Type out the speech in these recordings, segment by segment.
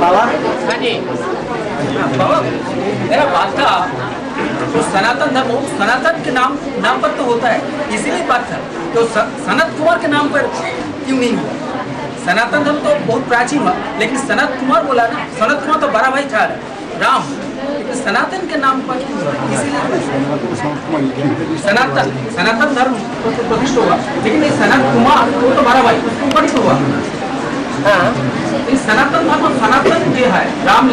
बाबा हाँ जी बाबा, मेरा बात था तो सनातन धर्म सनातन के नाम पर तो होता है, इसीलिए बात था तो सनत कुमार के नाम पर क्यों नहीं हुआ? सनातन धर्म तो बहुत प्राचीन हुआ, लेकिन सनत कुमार बोला ना, सनत कुमार तो बड़ा भाई था राम, लेकिन सनातन के नाम पर क्यों हुआ? इसीलिए सनातन धर्म तो प्रतिष्ठित हुआ, लेकिन सनत कुमार वो तो बड़ा भाई उसको प्रतिष्ठित हुआ। सनातन धर्म सनातन जो है राम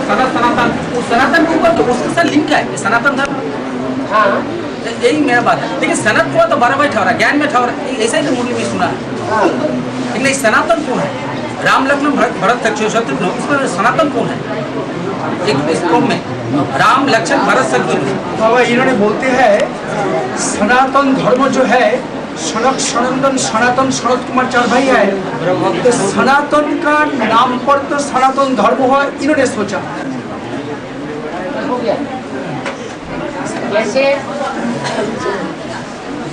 सनातन वो सनातन के ऊपर तो उसके साथ लिंक है सनातन धर्म। यही मेरा बात है, लेकिन सनत को तो बारह भाई ठहरा ज्ञान में ठहरा, ऐसा ही तो मुरली में सुना है। लेकिन सनातन कौन है? राम लक्ष्मण भरत शत्रुघ्न, इसमें सनातन कौन है? एक श्लोक में राम लक्ष्मण भरत शत्रुघ्न। बाबा इन्होंने बोलते हैं सनातन धर्म जो है सनातन सनत कुमार चार भाई है, तो सनातन का नाम पर तो सनातन धर्म हुआ, इन्होंने सोचा। जैसे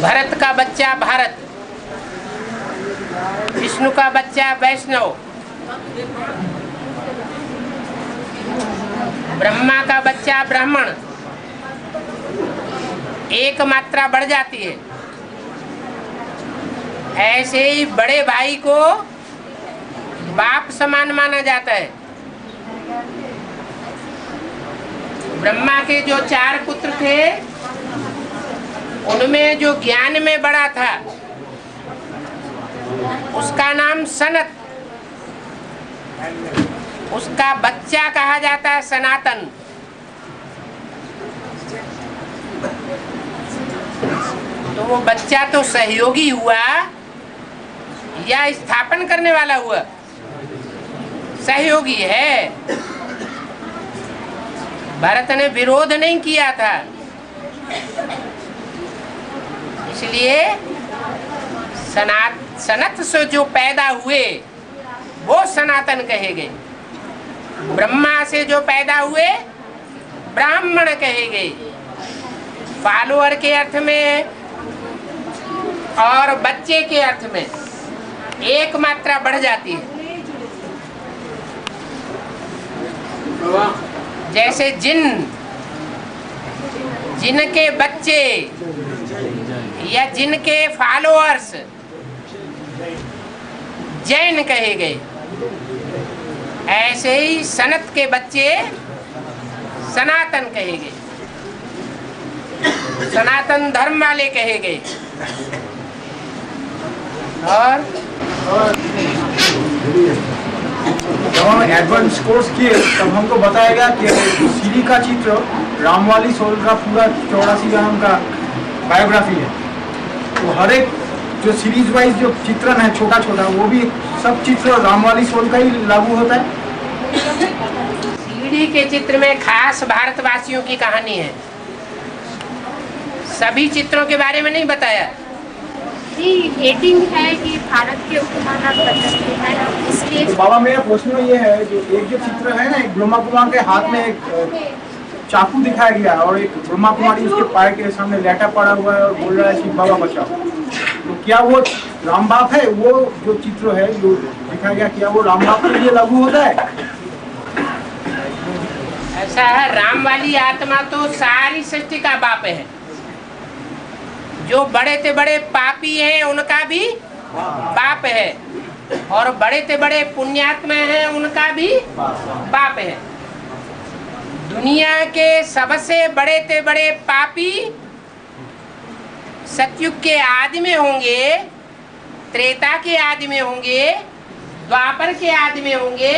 भरत का बच्चा भारत, विष्णु का बच्चा वैष्णव, ब्रह्मा का बच्चा ब्राह्मण, एक मात्रा बढ़ जाती है। ऐसे ही बड़े भाई को बाप समान माना जाता है। ब्रह्मा के जो 4 पुत्र थे उनमें जो ज्ञान में बड़ा था उसका नाम सनत, उसका बच्चा कहा जाता है सनातन। तो वो बच्चा तो सहयोगी हुआ या स्थापन करने वाला हुआ? सहयोगी है। भरत ने विरोध नहीं किया था, इसलिए सनत से जो पैदा हुए वो सनातन कहे गए। ब्रह्मा से जो पैदा हुए ब्राह्मण कहे गए। फॉलोअर के अर्थ में और बच्चे के अर्थ में एक मात्रा बढ़ जाती है। जैसे जिनके बच्चे या जिनके फॉलोअर्स जैन कहे गए, ऐसे ही सनत के बच्चे सनातन कहे गए, सनातन धर्म वाले कहे गए। और जब हम एडवांस कोर्स किए तब हमको बताया गया कि सीरी का चित्र रामवाली सोल का पूरा 84 ग्राम का बायोग्राफी है। तो हर एक जो सीरीज वाइज जो चित्रण है छोटा छोटा, वो भी सब चित्र रामवाली सोल का ही लागू होता है। सीढ़ी के चित्र में खास भारतवासियों की कहानी है, सभी चित्रों के बारे में नहीं बताया। हेडिंग है कि भारत के उपमहाद्वीप बदलते हैं, इसलिए। तो बाबा मेरा प्रश्न ये है, जो एक जो चित्र है ना, एक ब्रह्मा कुमार के हाथ में एक चाकू दिखाया गया और एक ब्रह्मा कुमारी उसके पैर के सामने लेटा पड़ा हुआ है और बोल रहा है शिव बाबा बचाओ, तो क्या वो राम बाप है? वो जो चित्र है जो दिखाया गया, क्या वो राम बाप के लिए लागू होता है? ऐसा है, राम वाली आत्मा तो सारी सृष्टि का बाप है। जो बड़े से बड़े पापी हैं उनका भी बाप है, और बड़े से बड़े पुण्यात्मा हैं उनका भी बाप है। दुनिया के सबसे बड़े से बड़े पापी सतयुग के आदि में होंगे, त्रेता के आदि में होंगे, द्वापर के आदि में होंगे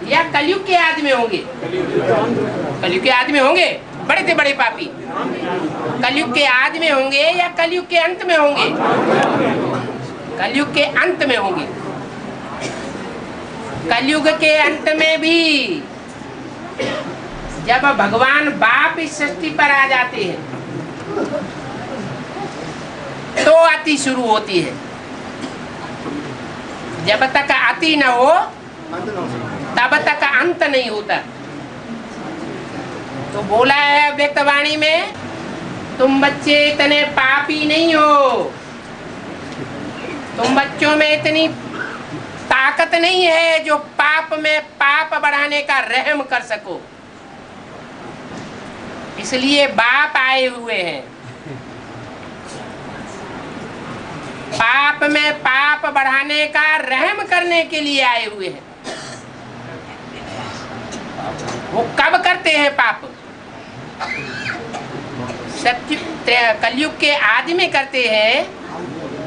या कलयुग के आदि में होंगे। कलयुग के आदि में होंगे बड़े से बड़े पापी, कलयुग के आदि में होंगे या कलयुग के अंत में होंगे? कलयुग के अंत में होंगे। कलयुग के अंत में भी जब भगवान बाप इस सृष्टि पर आ जाते हैं तो अति शुरू होती है। जब तक अति न हो तब तक अंत नहीं होता। तो बोला है व्यक्तवाणी में, तुम बच्चे इतने पापी नहीं हो, तुम बच्चों में इतनी ताकत नहीं है जो पाप में पाप बढ़ाने का रहम कर सको, इसलिए बाप आए हुए हैं। पाप में पाप बढ़ाने का रहम करने के लिए आए हुए हैं। वो कब करते हैं पाप? कलयुग के आदि में करते हैं,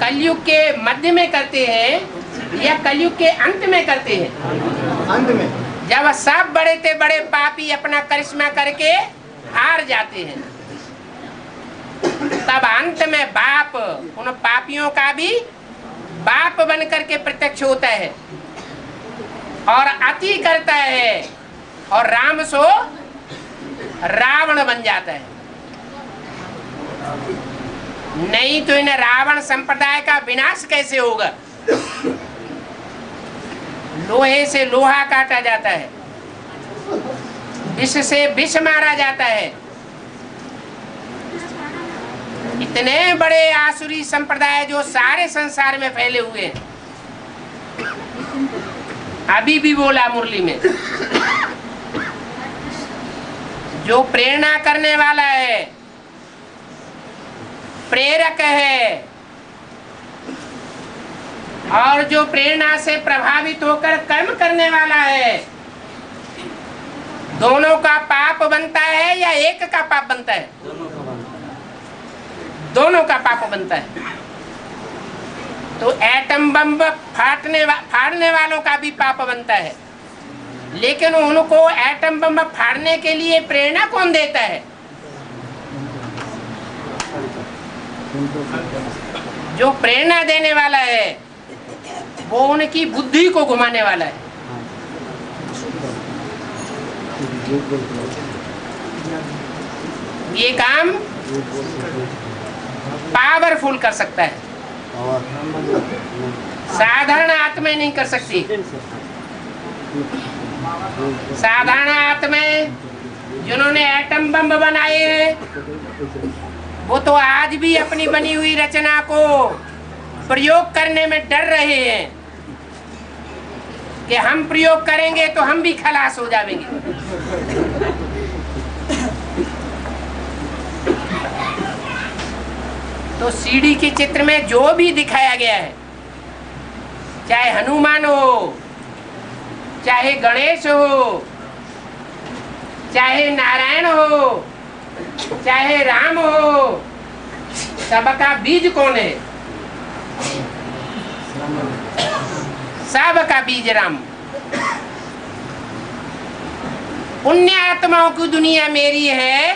कलयुग के मध्य में करते हैं, या कलयुग के अंत में करते हैं? अंत में। जब सब बड़े से बड़े पापी अपना करिश्मा करके हार जाते हैं, तब अंत में बाप उन पापियों का भी बाप बन करके प्रत्यक्ष होता है और अति करता है, और राम सो रावण बन जाता है। नहीं तो इन रावण संप्रदाय का विनाश कैसे होगा? लोहे से लोहा काटा जाता है, विष से विष मारा जाता है। इतने बड़े आसुरी संप्रदाय जो सारे संसार में फैले हुए हैं। अभी भी बोला मुरली में, जो प्रेरणा करने वाला है, प्रेरक है, और जो प्रेरणा से प्रभावित होकर कर्म करने वाला है, दोनों का पाप बनता है या एक का पाप बनता है? दोनों का पाप बनता है। तो एटम बम फाड़ने वालों का भी पाप बनता है, लेकिन उनको एटम बम फाड़ने के लिए प्रेरणा कौन देता है? जो प्रेरणा देने वाला है वो उनकी बुद्धि को घुमाने वाला है। ये काम पावरफुल कर सकता है, साधारण आत्माएं नहीं कर सकती। साधारण आत्माएं जिन्होंने एटम बम बनाए हैं, वो तो आज भी अपनी बनी हुई रचना को प्रयोग करने में डर रहे हैं कि हम प्रयोग करेंगे तो हम भी खलास हो जाएंगे। तो सीडी के चित्र में जो भी दिखाया गया है, चाहे हनुमान हो, चाहे गणेश हो, चाहे नारायण हो, चाहे राम हो, सबका बीज कौन है? सबका बीज राम। पुण्य आत्माओं की दुनिया मेरी है,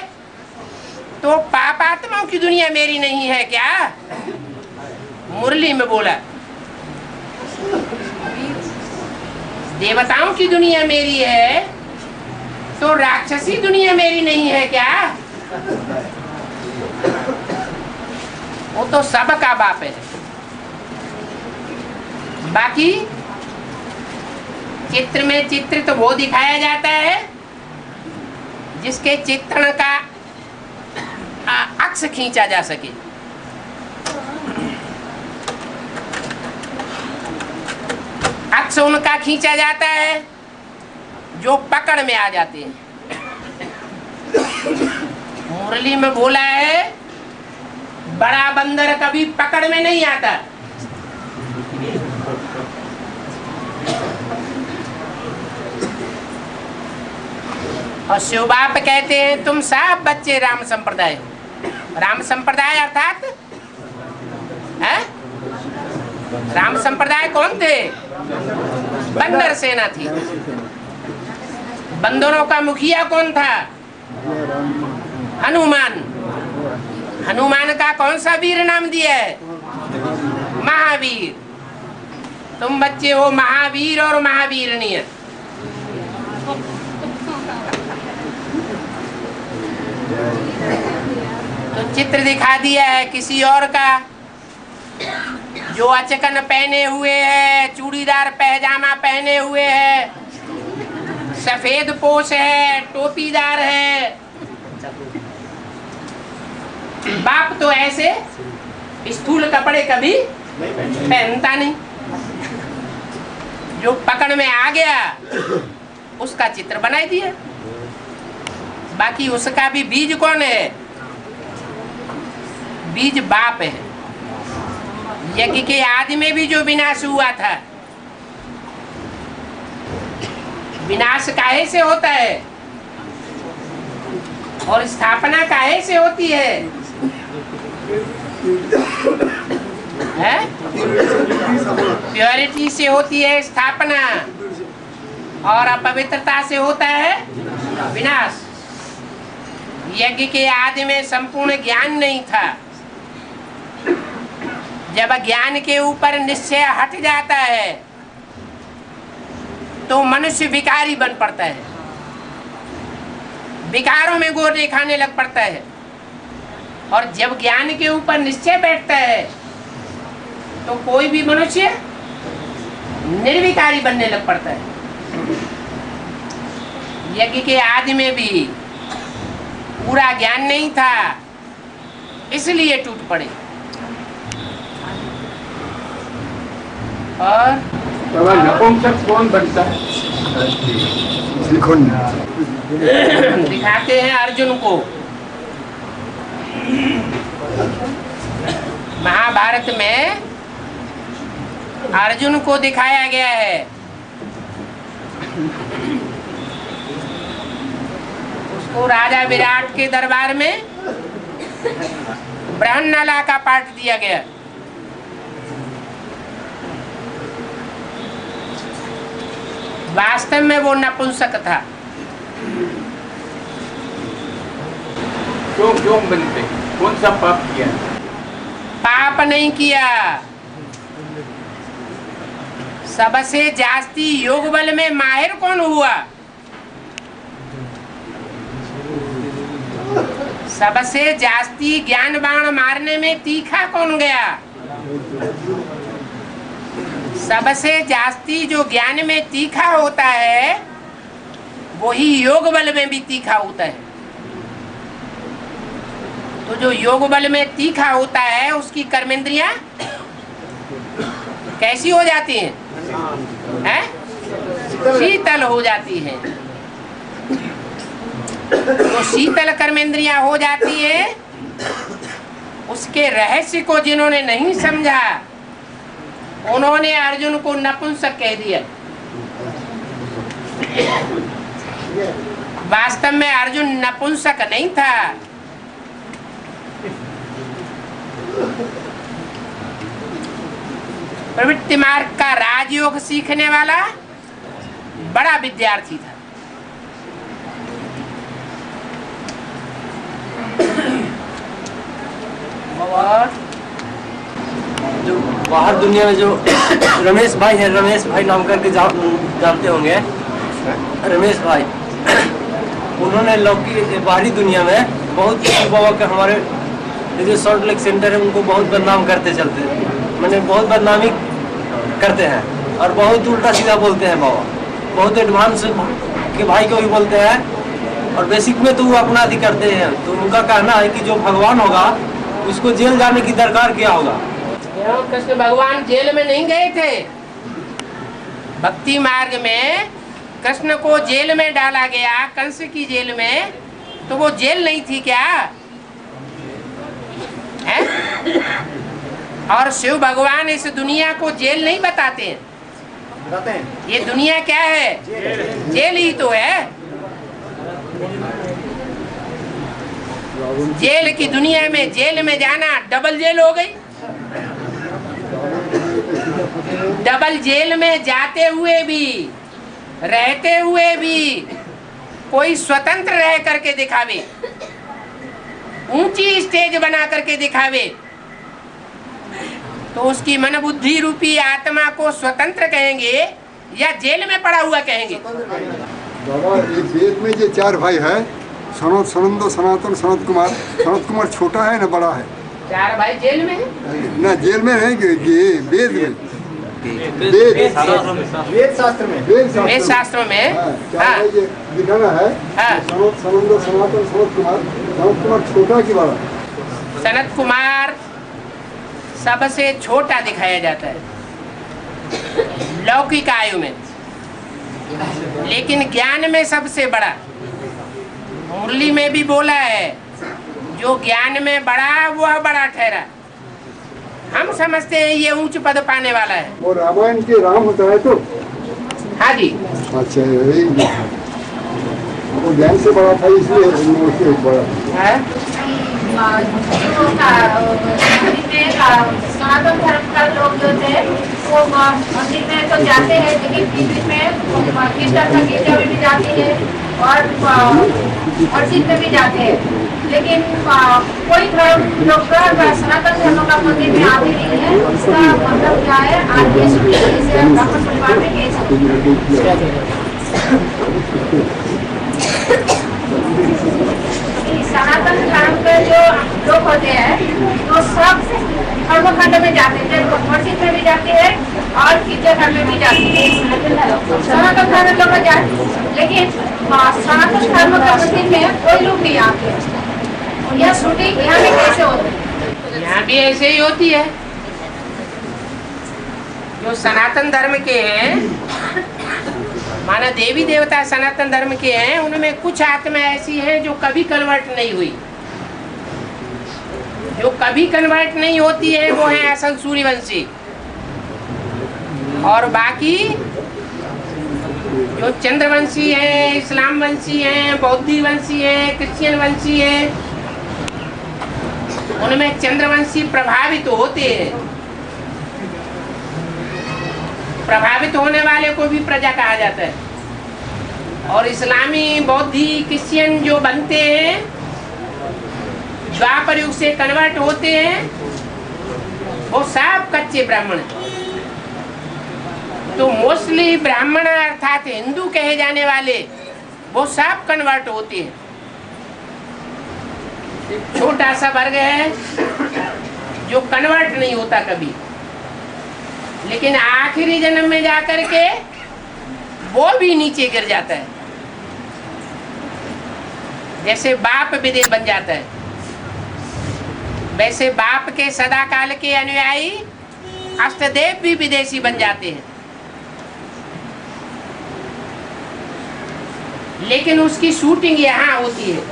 तो पाप आत्माओं की दुनिया मेरी नहीं है क्या? मुरली में बोला देवताओं की दुनिया मेरी है, तो राक्षसी दुनिया मेरी नहीं है क्या? वो तो सबका बाप है। बाकी चित्र में चित्र तो वो दिखाया जाता है जिसके चित्रण का अक्ष खींचा जा सके। अक्ष उनका खींचा जाता है जो पकड़ में आ जाते हैं। मुरली में बोला है बड़ा बंदर कभी पकड़ में नहीं आता। और शिव बाप कहते हैं तुम सब बच्चे राम संप्रदाय हो। राम संप्रदाय अर्थात है? राम संप्रदाय कौन थे? बंदर सेना थी। बंदरों का मुखिया कौन था? हनुमान। हनुमान का कौन सा वीर नाम दिया है? महावीर। तुम बच्चे हो महावीर और महावीरनीय। तो चित्र दिखा दिया है किसी और का, जो अचकन पहने हुए है, चूड़ीदार पैजामा पहने हुए है, सफेद पोश है, टोपीदार है। बाप तो ऐसे स्थूल कपड़े कभी पहनता नहीं। जो पकड़ में आ गया उसका चित्र बनाई दिया। बाकी उसका भी बीज कौन है? बीज बाप है। यज्ञ के आदि में भी जो विनाश हुआ था, विनाश काहे से होता है और स्थापना काहे से होती है? प्योरिटी से होती है स्थापना और अपवित्रता से होता है विनाश। यज्ञ के आदि में संपूर्ण ज्ञान नहीं था। जब ज्ञान के ऊपर निश्चय हट जाता है तो मनुष्य विकारी बन पड़ता है, विकारों में गोर खाने लग पड़ता है। और जब ज्ञान के ऊपर निश्चय बैठता है तो कोई भी मनुष्य निर्विकारी बनने लग पड़ता है। यज्ञ के आदि में भी पूरा ज्ञान नहीं था, इसलिए टूट पड़े। और नपुंसक कौन बनता है? दिखाते हैं अर्जुन को। महाभारत में अर्जुन को दिखाया गया है। उसको राजा विराट के दरबार में ब्रह्मनाला का पाठ दिया गया। वास्तव में वो नपुंसक था। क्यों बनते? कौन सा पाप किया? पाप नहीं किया। सबसे जास्ती योग बल में माहिर कौन हुआ? सबसे जास्ती ज्ञान बाण मारने में तीखा कौन गया? सबसे जास्ती जो ज्ञान में तीखा होता है वही योग बल में भी तीखा होता है। तो जो योग बल में तीखा होता है उसकी कर्मेंद्रियां कैसी हो जाती हैं? शीतल हो जाती हैं। तो शीतल कर्मेंद्रियां हो जाती है। उसके रहस्य को जिन्होंने नहीं समझा उन्होंने अर्जुन को नपुंसक कह दिया। वास्तव में अर्जुन नपुंसक नहीं था। प्रवृत्ति मार्ग का राजयोग सीखने वाला बड़ा विद्यार्थी था। और जो बाहर दुनिया में जो रमेश भाई है, रमेश भाई नाम करके जानते होंगे, रमेश भाई, उन्होंने लौकी बाहरी दुनिया में बहुत बाबा के हमारे जो सॉल्ट लेक सेंटर है उनको बहुत बदनाम करते चलते हैं, मैंने बहुत बदनामी करते हैं और बहुत उल्टा सीधा बोलते हैं बाबा, बहुत एडवांस के भाई को भी बोलते हैं और बेसिक में तो वो अपना अधिक करते हैं। तो उनका कहना है कि जो भगवान होगा उसको जेल जाने की दरकार क्या होगा। कृष्ण भगवान जेल में नहीं गए थे। भक्ति मार्ग में कृष्ण को जेल में डाला गया, कंस की जेल में, तो वो जेल नहीं थी क्या? है? और शिव भगवान इस दुनिया को जेल नहीं बताते हैं। ये दुनिया क्या है? जेल ही तो है। जेल की दुनिया में जेल में जाना डबल जेल हो गई। डबल जेल में जाते हुए भी, रहते हुए भी कोई स्वतंत्र रह करके दिखावे, ऊंची स्टेज बना करके दिखावे, तो उसकी मन बुद्धि रूपी आत्मा को स्वतंत्र कहेंगे या जेल में पड़ा हुआ कहेंगे? बाबा ये वेद में जो चार भाई है, सनत, सनंद, सनातन, सनत कुमार छोटा है ना बड़ा है? चार भाई जेल में है ना? जेल में नहीं, ये वेद में, वेद शास्त्र में, वेद शास्त्र में चार भाई दिखाना है। सनत, सनंद, सनातन, सनत कुमार छोटा की बड़ा? सनत कुमार सबसे छोटा दिखाया जाता है। लौकिक आयु में, लेकिन ज्ञान में सबसे बड़ा। मुरली में भी बोला है, जो ज्ञान में बड़ा वह बड़ा ठहरा। हम समझते हैं ये ऊंच पद पाने वाला है। और रामायण के राम होता है तो? हाँ जी। अच्छा, यही वो ज्ञान से बड़ा था इसलिए उससे बड़ा है। सनातन धर्म का लोग जो थे वो मंदिर में तो जाते हैं, लेकिन बीच में गिरजा में भी जाती है और मस्जिद में भी जाते हैं, लेकिन कोई धर्म लोग सनातन धर्म का मंदिर में आते नहीं है। इसका मतलब क्या है? आज ये ब्राह्मण परिवार में सनातन धर्म के जो लोग होते हैं तो सब धर्मखंड में जाते हैं, मस्जिद में भी जाते हैं और गिरजाघर में भी जाते हैं। सनातन धर्म लोग जाते हैं, लेकिन सनातन धर्म का मंदिर में कोई लोग नहीं आते। यह शूटिंग यहाँ भी कैसे होती है? यहाँ भी ऐसे ही होती है। जो सनातन धर्म के हैं, माना देवी देवता सनातन धर्म के हैं, उनमें कुछ आत्मा ऐसी हैं जो कभी कन्वर्ट नहीं हुई। जो कभी कन्वर्ट नहीं होती है वो है असल सूर्यवंशी, और बाकी जो चंद्रवंशी है, इस्लाम वंशी है, बौद्धी वंशी है, क्रिश्चियन वंशी है, उनमें चंद्रवंशी प्रभावित होते हैं। प्रभावित होने वाले को भी प्रजा कहा जाता है। और इस्लामी, बौद्धि, क्रिश्चियन जो बनते हैं, द्वापर युग से कन्वर्ट होते हैं, वो सब कच्चे ब्राह्मण हैं। तो मोस्टली ब्राह्मण अर्थात हिंदू कहे जाने वाले वो सब कन्वर्ट होते हैं। छोटा सा वर्ग है जो कन्वर्ट नहीं होता कभी, लेकिन आखिरी जन्म में जाकर के वो भी नीचे गिर जाता है। जैसे बाप विदेह बन जाता है, वैसे बाप के सदा काल के अनुयायी अष्टदेव भी विदेशी बन जाते हैं। लेकिन उसकी शूटिंग यहाँ होती है।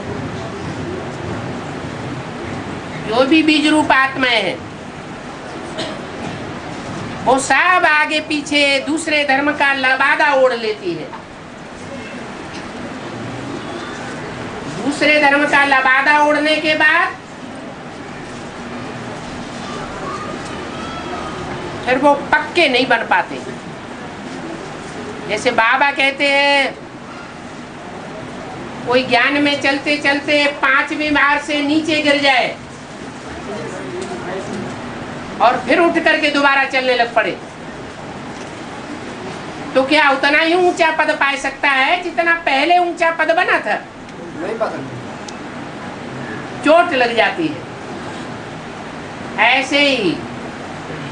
जो भी बीज रूप आत्माएं हैं वो सब आगे पीछे दूसरे धर्म का लबादा ओढ़ लेती है। दूसरे धर्म का लबादा ओढ़ने के बाद फिर वो पक्के नहीं बन पाते। जैसे बाबा कहते हैं, कोई ज्ञान में चलते चलते 5वीं बार से नीचे गिर जाए और फिर उठ करके दोबारा चलने लग पड़े, तो क्या उतना ही ऊंचा पद पा सकता है जितना पहले ऊंचा पद बना था? नहीं पा सकते, चोट लग जाती है। ऐसे ही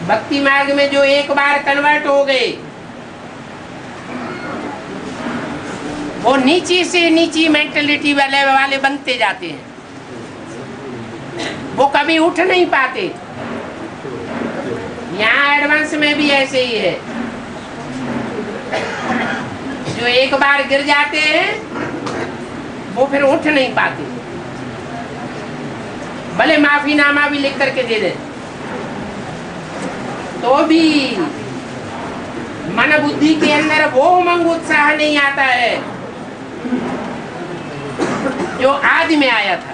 भक्ति मार्ग में जो एक बार कन्वर्ट हो गए, वो नीची से नीची मेंटलिटी वाले बनते जाते हैं। वो कभी उठ नहीं पाते। यहाँ एडवांस में भी ऐसे ही है। जो एक बार गिर जाते हैं वो फिर उठ नहीं पाते, भले माफीनामा भी लिख करके दे दें तो भी मन बुद्धि के अंदर वो उमंग उत्साह नहीं आता है जो आदि में आया था।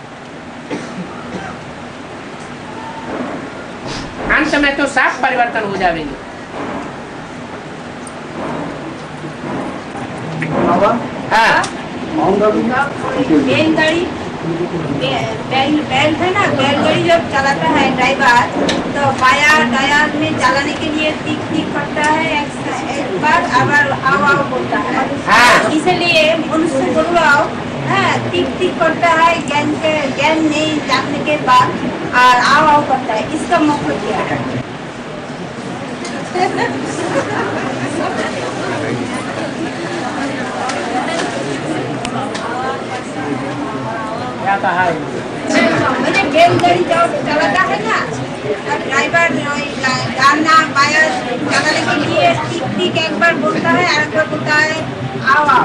अंत में तो साफ परिवर्तन हो जाएंगे। हाँ, बैल है ना, बैलगाड़ी जब चलाता है ड्राइवर, तो बाया टायर में चलाने के लिए टिक टिक करता है, एक बार आवर आओ आओ बोलता है। हाँ। इसलिए मनुष्य बोलो आओ, टिक टिक करता है, ज्ञान नहीं जानने के बाद और आओ आओ करता है। इसका मतलब क्या है? क्या कहा है? मैंने बैलगाड़ी जब चलाता है ना, ड्राइवर डालना बाया चलाने के लिए टिक टिक एक बार बोलता है और एक बार बोलता है आओ आओ।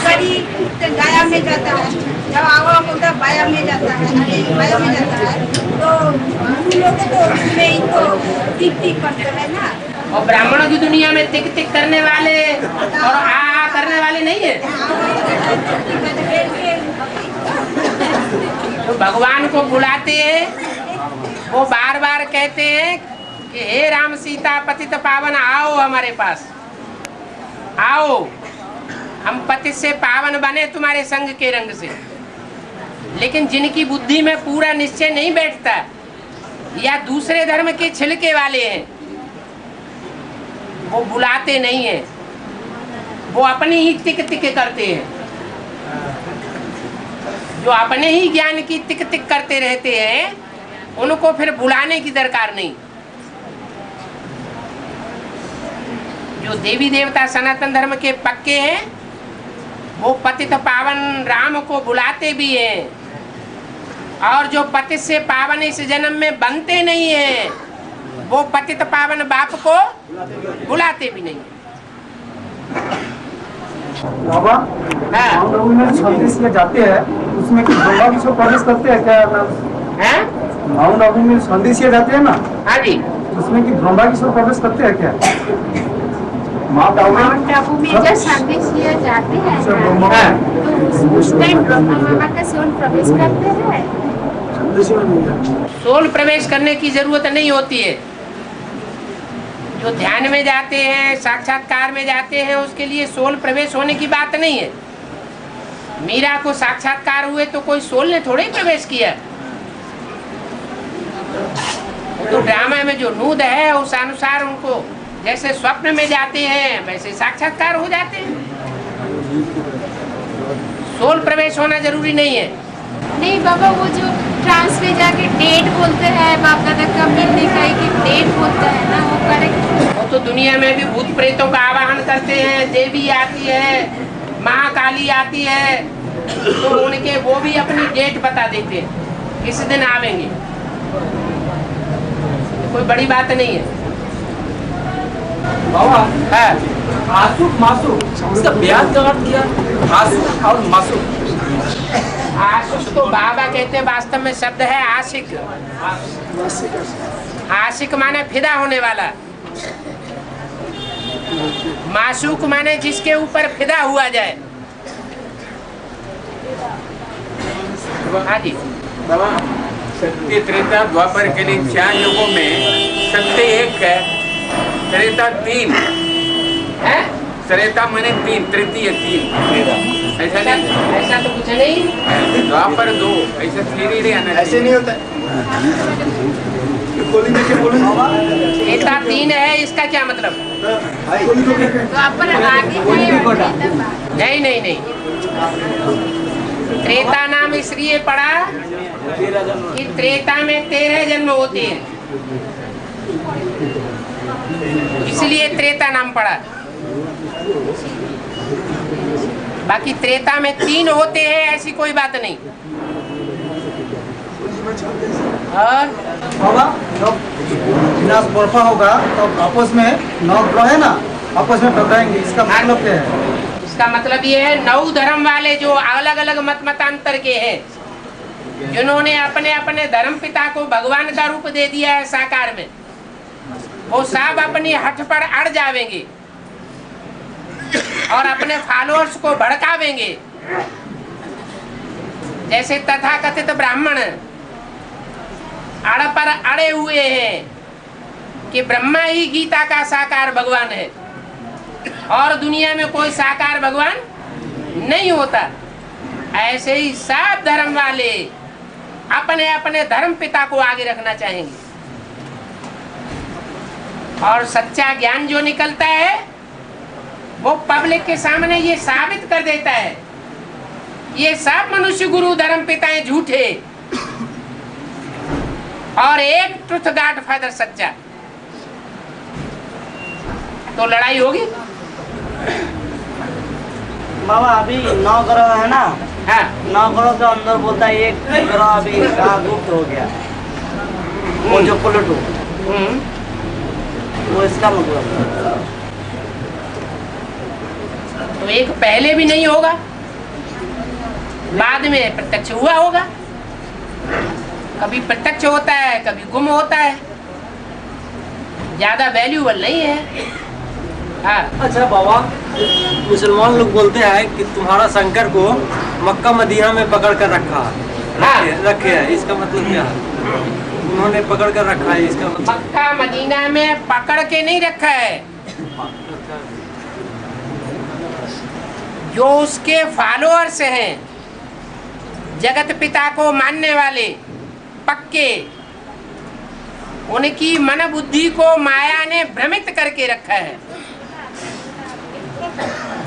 गाड़ी गाया में जाता है, जब आओ बोलता है बाया में जाता है, अरे बाया में जाता है तो हम लोग तो उसमें ही तो टिक टिक करते हैं ना। और ब्राह्मणों की दुनिया में टिक टिक करने वाले और आ करने वाले नहीं है। तो भगवान को बुलाते हैं, वो बार बार कहते हैं कि हे राम सीता पतित पावन आओ हमारे पास आओ, हम पतित से पावन बने तुम्हारे संग के रंग से। लेकिन जिनकी बुद्धि में पूरा निश्चय नहीं बैठता या दूसरे धर्म के छिलके वाले हैं, वो बुलाते नहीं है, वो अपने ही टिक टिक करते हैं। जो अपने ही ज्ञान की टिक टिक करते रहते हैं, उनको फिर बुलाने की दरकार नहीं। जो देवी देवता सनातन धर्म के पक्के हैं, वो पतित पावन राम को बुलाते भी हैं, और जो पतित से पावन इस जन्म में बनते नहीं हैं, वो पतित पावन बाप को बुलाते भी नहीं। बाबा हम लोग में संदेश ये जाते हैं, उसमें कि ब्रह्मा विष्णु प्रवेश करते हैं क्या? हैं? हम लोग में संदेश ये जाते हैं ना, हाँ जी। उसमें कि ब्रह्मा विष्णु प्रवेश करते हैं क्या? माउंट आबू में जब संदेश लिए जाते हैं हाँ। तो उस टाइम ब्रह्मा मामा का सोल प्रवेश करते हैं। सोल प्रवेश करने की जरूरत नहीं होती है। जो ध्यान में जाते हैं, साक्षात्कार में जाते हैं, उसके लिए सोल प्रवेश होने की बात नहीं है। मीरा को साक्षात्कार हुए तो कोई सोल ने थोड़े ही प्रवेश किया। तो ड्रामा में जो नूद है उस अनुसार उनको जैसे स्वप्न में जाते हैं वैसे साक्षात्कार हो जाते हैं। सोल प्रवेश होना जरूरी नहीं है। नहीं बाबा, वो जो ट्रांस में जाके डेट बोलते हैं बाप दादा का मिलने का एक डेट बोलते हैं ना, वो करेक्ट? वो तो दुनिया में भी भूत प्रेतों का आवाहन करते हैं, देवी आती है, महाकाली आती है, तो उनके वो भी अपनी डेट बता देते हैं किस दिन आवेंगे। कोई बड़ी बात नहीं है। बाबा है आसुक मासुक इसका ब्याज का अर्थ क्या? आसुक और मासुक। आशिक तो बाबा कहते हैं, वास्तव में शब्द है आशिक। आशिक माने फिदा होने वाला, मासूक माने जिसके ऊपर फिदा हुआ जाए। हाँ जी बाबा, सत्य त्रेता द्वापर के लिए 4 युगों में सत्य 1 है, त्रेता 3 है? त्रेता माने 3, तृतीय 3, ऐसा नहीं? ऐसा तो कुछ नहीं। द्वापर 2, ऐसा 3 आना ऐसे नहीं होता है। त्रेता 3 है, इसका क्या मतलब? तो अपन आगे नहीं नहीं नहीं, त्रेता नाम इसलिए पड़ा कि त्रेता में 13 जन्म होते हैं, इसलिए त्रेता नाम पड़ा। बाकी त्रेता में 3 होते हैं ऐसी कोई बात नहीं। और बाबा जब विनाश बर्फा होगा तो आपस में 9 ग्रह है ना, आपस में टकराएंगे, इसका मतलब क्या है? इसका मतलब ये है 9 धर्म वाले जो अलग अलग मतांतर के हैं, जिन्होंने अपने अपने धर्म पिता को भगवान का रूप दे दिया है साकार में, वो सब अपनी हठ पर अड़ जावेंगे और अपने फॉलोअर्स को भड़कावेंगे। जैसे तथाकथित ब्राह्मण अड़ पर अड़े हुए हैं कि ब्रह्मा ही गीता का साकार भगवान है और दुनिया में कोई साकार भगवान नहीं होता। ऐसे ही सब धर्म वाले अपने अपने धर्म पिता को आगे रखना चाहेंगे, और सच्चा ज्ञान जो निकलता है वो पब्लिक के सामने ये साबित कर देता है ये सब मनुष्य गुरु धर्म पिताएं झूठे और एक ट्रुथ गॉड फादर सच्चा। तो लड़ाई होगी। बाबा अभी 9 ग्रह है ना, हाँ 9 ग्रह के अंदर बोलता है एक ग्रह अभी गुप्त हो गया, वो जो प्लूटो। वो इसका मतलब है। तो एक पहले भी नहीं होगा, बाद में प्रत्यक्ष हुआ होगा। कभी प्रत्यक्ष होता है, कभी गुम होता है, ज्यादा वैल्यूबल नहीं है। हाँ। अच्छा बाबा, मुसलमान लोग बोलते हैं कि तुम्हारा शंकर को मक्का मदीना में पकड़ कर रखा है, रखे है, इसका मतलब क्या है? उन्होंने पकड़ कर रखा है, इसका मतलब? मक्का मदीना में पकड़ के नहीं रखा है, जो उसके फॉलोअर्स हैं, जगत पिता को मानने वाले पक्के, उनकी मन बुद्धि को माया ने भ्रमित करके रखा है।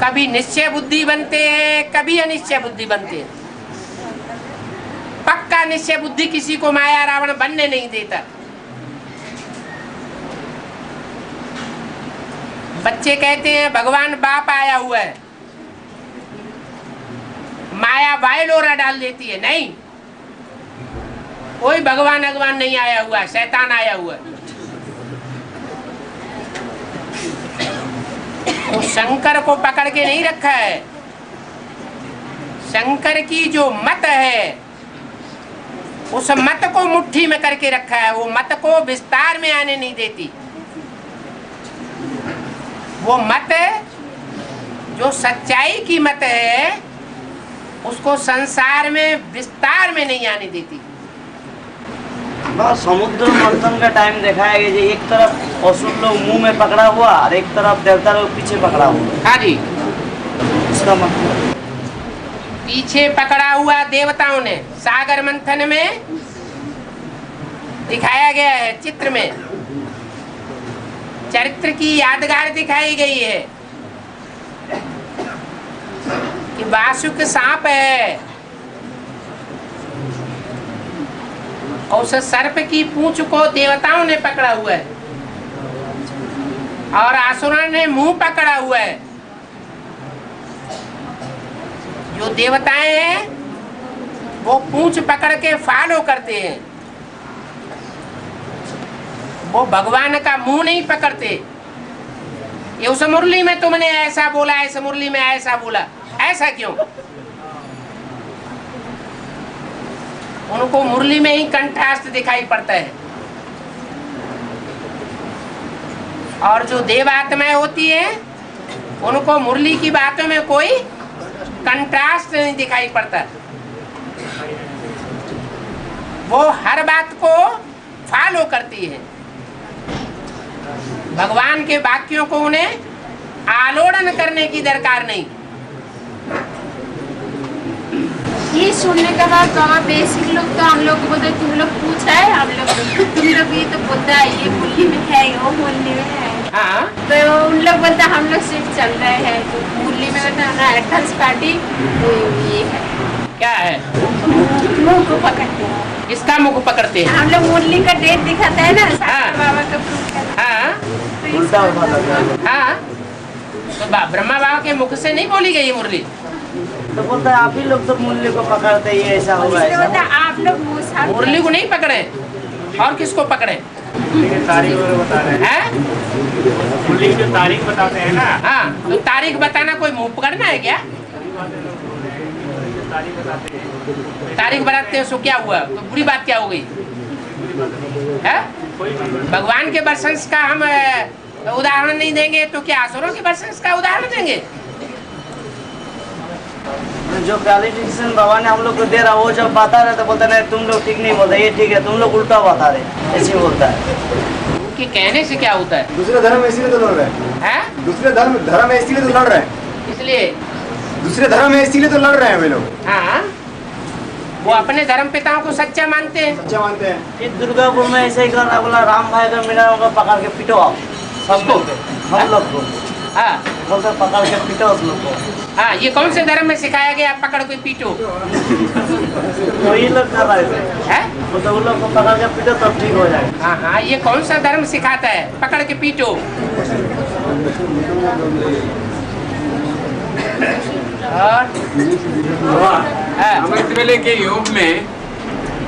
कभी निश्चय बुद्धि बनते हैं, कभी अनिश्चय बुद्धि बनते हैं। पक्का निश्चय बुद्धि किसी को माया रावण बनने नहीं देता। बच्चे कहते हैं भगवान बाप आया हुआ है, माया वायलोरा डाल देती है। नहीं, कोई भगवान अगवान नहीं आया हुआ है, शैतान आया हुआ है। तो शंकर को पकड़ के नहीं रखा है। शंकर की जो मत है, उस मत को मुट्ठी में करके रखा है। वो मत को विस्तार में आने नहीं देती। वो मत जो सच्चाई की मत है, उसको संसार में विस्तार में नहीं आने देती। समुद्र मंथन का टाइम दिखाया गया जी, एक तरफ असुर लोग मुंह में पकड़ा हुआ और एक तरफ देवता लोग पीछे पकड़ा हुआ। हाँ जी, इसका मतलब पीछे पकड़ा हुआ देवताओं ने सागर मंथन में दिखाया गया है। चित्र में चरित्र की यादगार दिखाई गई है कि वासुक सांप है और उस सर्प की पूंछ को देवताओं ने पकड़ा हुआ है और असुरों ने मुंह पकड़ा हुआ है। जो देवताएं हैं वो पूंछ पकड़ के फॉलो करते हैं, वो भगवान का मुंह नहीं पकड़ते। ये उस मुरली में तुमने ऐसा बोला, इस मुरली में ऐसा बोला, ऐसा क्यों? उनको मुरली में ही कंट्रास्ट दिखाई पड़ता है। और जो देव आत्माएं होती है, उनको मुरली की बातों में कोई कंट्रास्ट नहीं दिखाई पड़ता। वो हर बात को फॉलो करती है। भगवान के वाक्यों को उन्हें आलोड़न करने की दरकार नहीं। ये सुनने के बाद बाबा बेसिक लोग तो हम लोग को बोलते तुम लोग पूछा है, हम लोग तुम लोग ये तो बोलता है ये मुरली में है, वो मुरली में है। हाँ, तो उन लोग बोलता हम लोग सिर्फ चल रहे हैं, तो मुरली में बोलता एडल्ट पार्टी ये है। क्या है? मुंह को पकड़ते हैं। इसका मुख पकड़ते हैं। हम लोग मुरली का डेट दिखाते हैं ना, हाँ। बाबा का प्रूफ है। हाँ तो उल्टा होता लगा। हाँ, तो ब्रह्मा बाबा के मुख से नहीं बोली गई मुरली। तो बोलता है आप ही लोग तो मुरली को पकड़ते ही ऐसा होगा, इसलिए ऐसा बोलता होगा। है आप लोग मुंह साफ मुरली को नहीं पकड़े और किसको पकड़े? तारीख बता रहे हैं, हैं? मुरली की जो तारीख बताते हैं ना, हाँ, तो तारीख बताना कोई मुंह पकड़ना है क्या? तारीख बताते हैं। तारीख बताते हैं, सो क्या हुआ? तो बुरी बात क्या हो गई है? भगवान के वर्षंस का हम उदाहरण नहीं देंगे तो क्या असुरों के वर्षंस का उदाहरण देंगे? जो क्वालिफिकेशन बाबा ने हम लोग को दे रहा, वो जब बता रहे तो बोलते नहीं तुम लोग ठीक नहीं बोलते, ये ठीक है, तुम लोग उल्टा बता रहे, ऐसे बोलता है। उनके कहने से क्या होता है? दूसरे धर्म इसीलिए तो लड़ रहे हैं, हैं? दूसरे धर्म इसीलिए तो लड़ रहे हैं, इसलिए दूसरे धर्म में इसीलिए तो लड़ रहे हैं वे लोग। हाँ, वो अपने धर्म पिताओं को सच्चा मानते हैं। सच्चा मानते हैं। ये दुर्गापुर में ऐसे ही कर रहा, बोला राम भाई का मीना को पकड़ के पीटो आप सब लोग, हम लोग को हाँ बोलते पकड़ के पीटो उस लोग को। हाँ, ये कौन से धर्म में सिखाया गया पकड़ के पीटो? तो ये लोग कर रहे थे, है? वो तो उन लोग को पकड़ के पीटो तब ठीक हो जाएगा। हाँ हाँ, ये कौन सा धर्म सिखाता है पकड़ के पीटो? और हाँ, अमृत वेले के योग में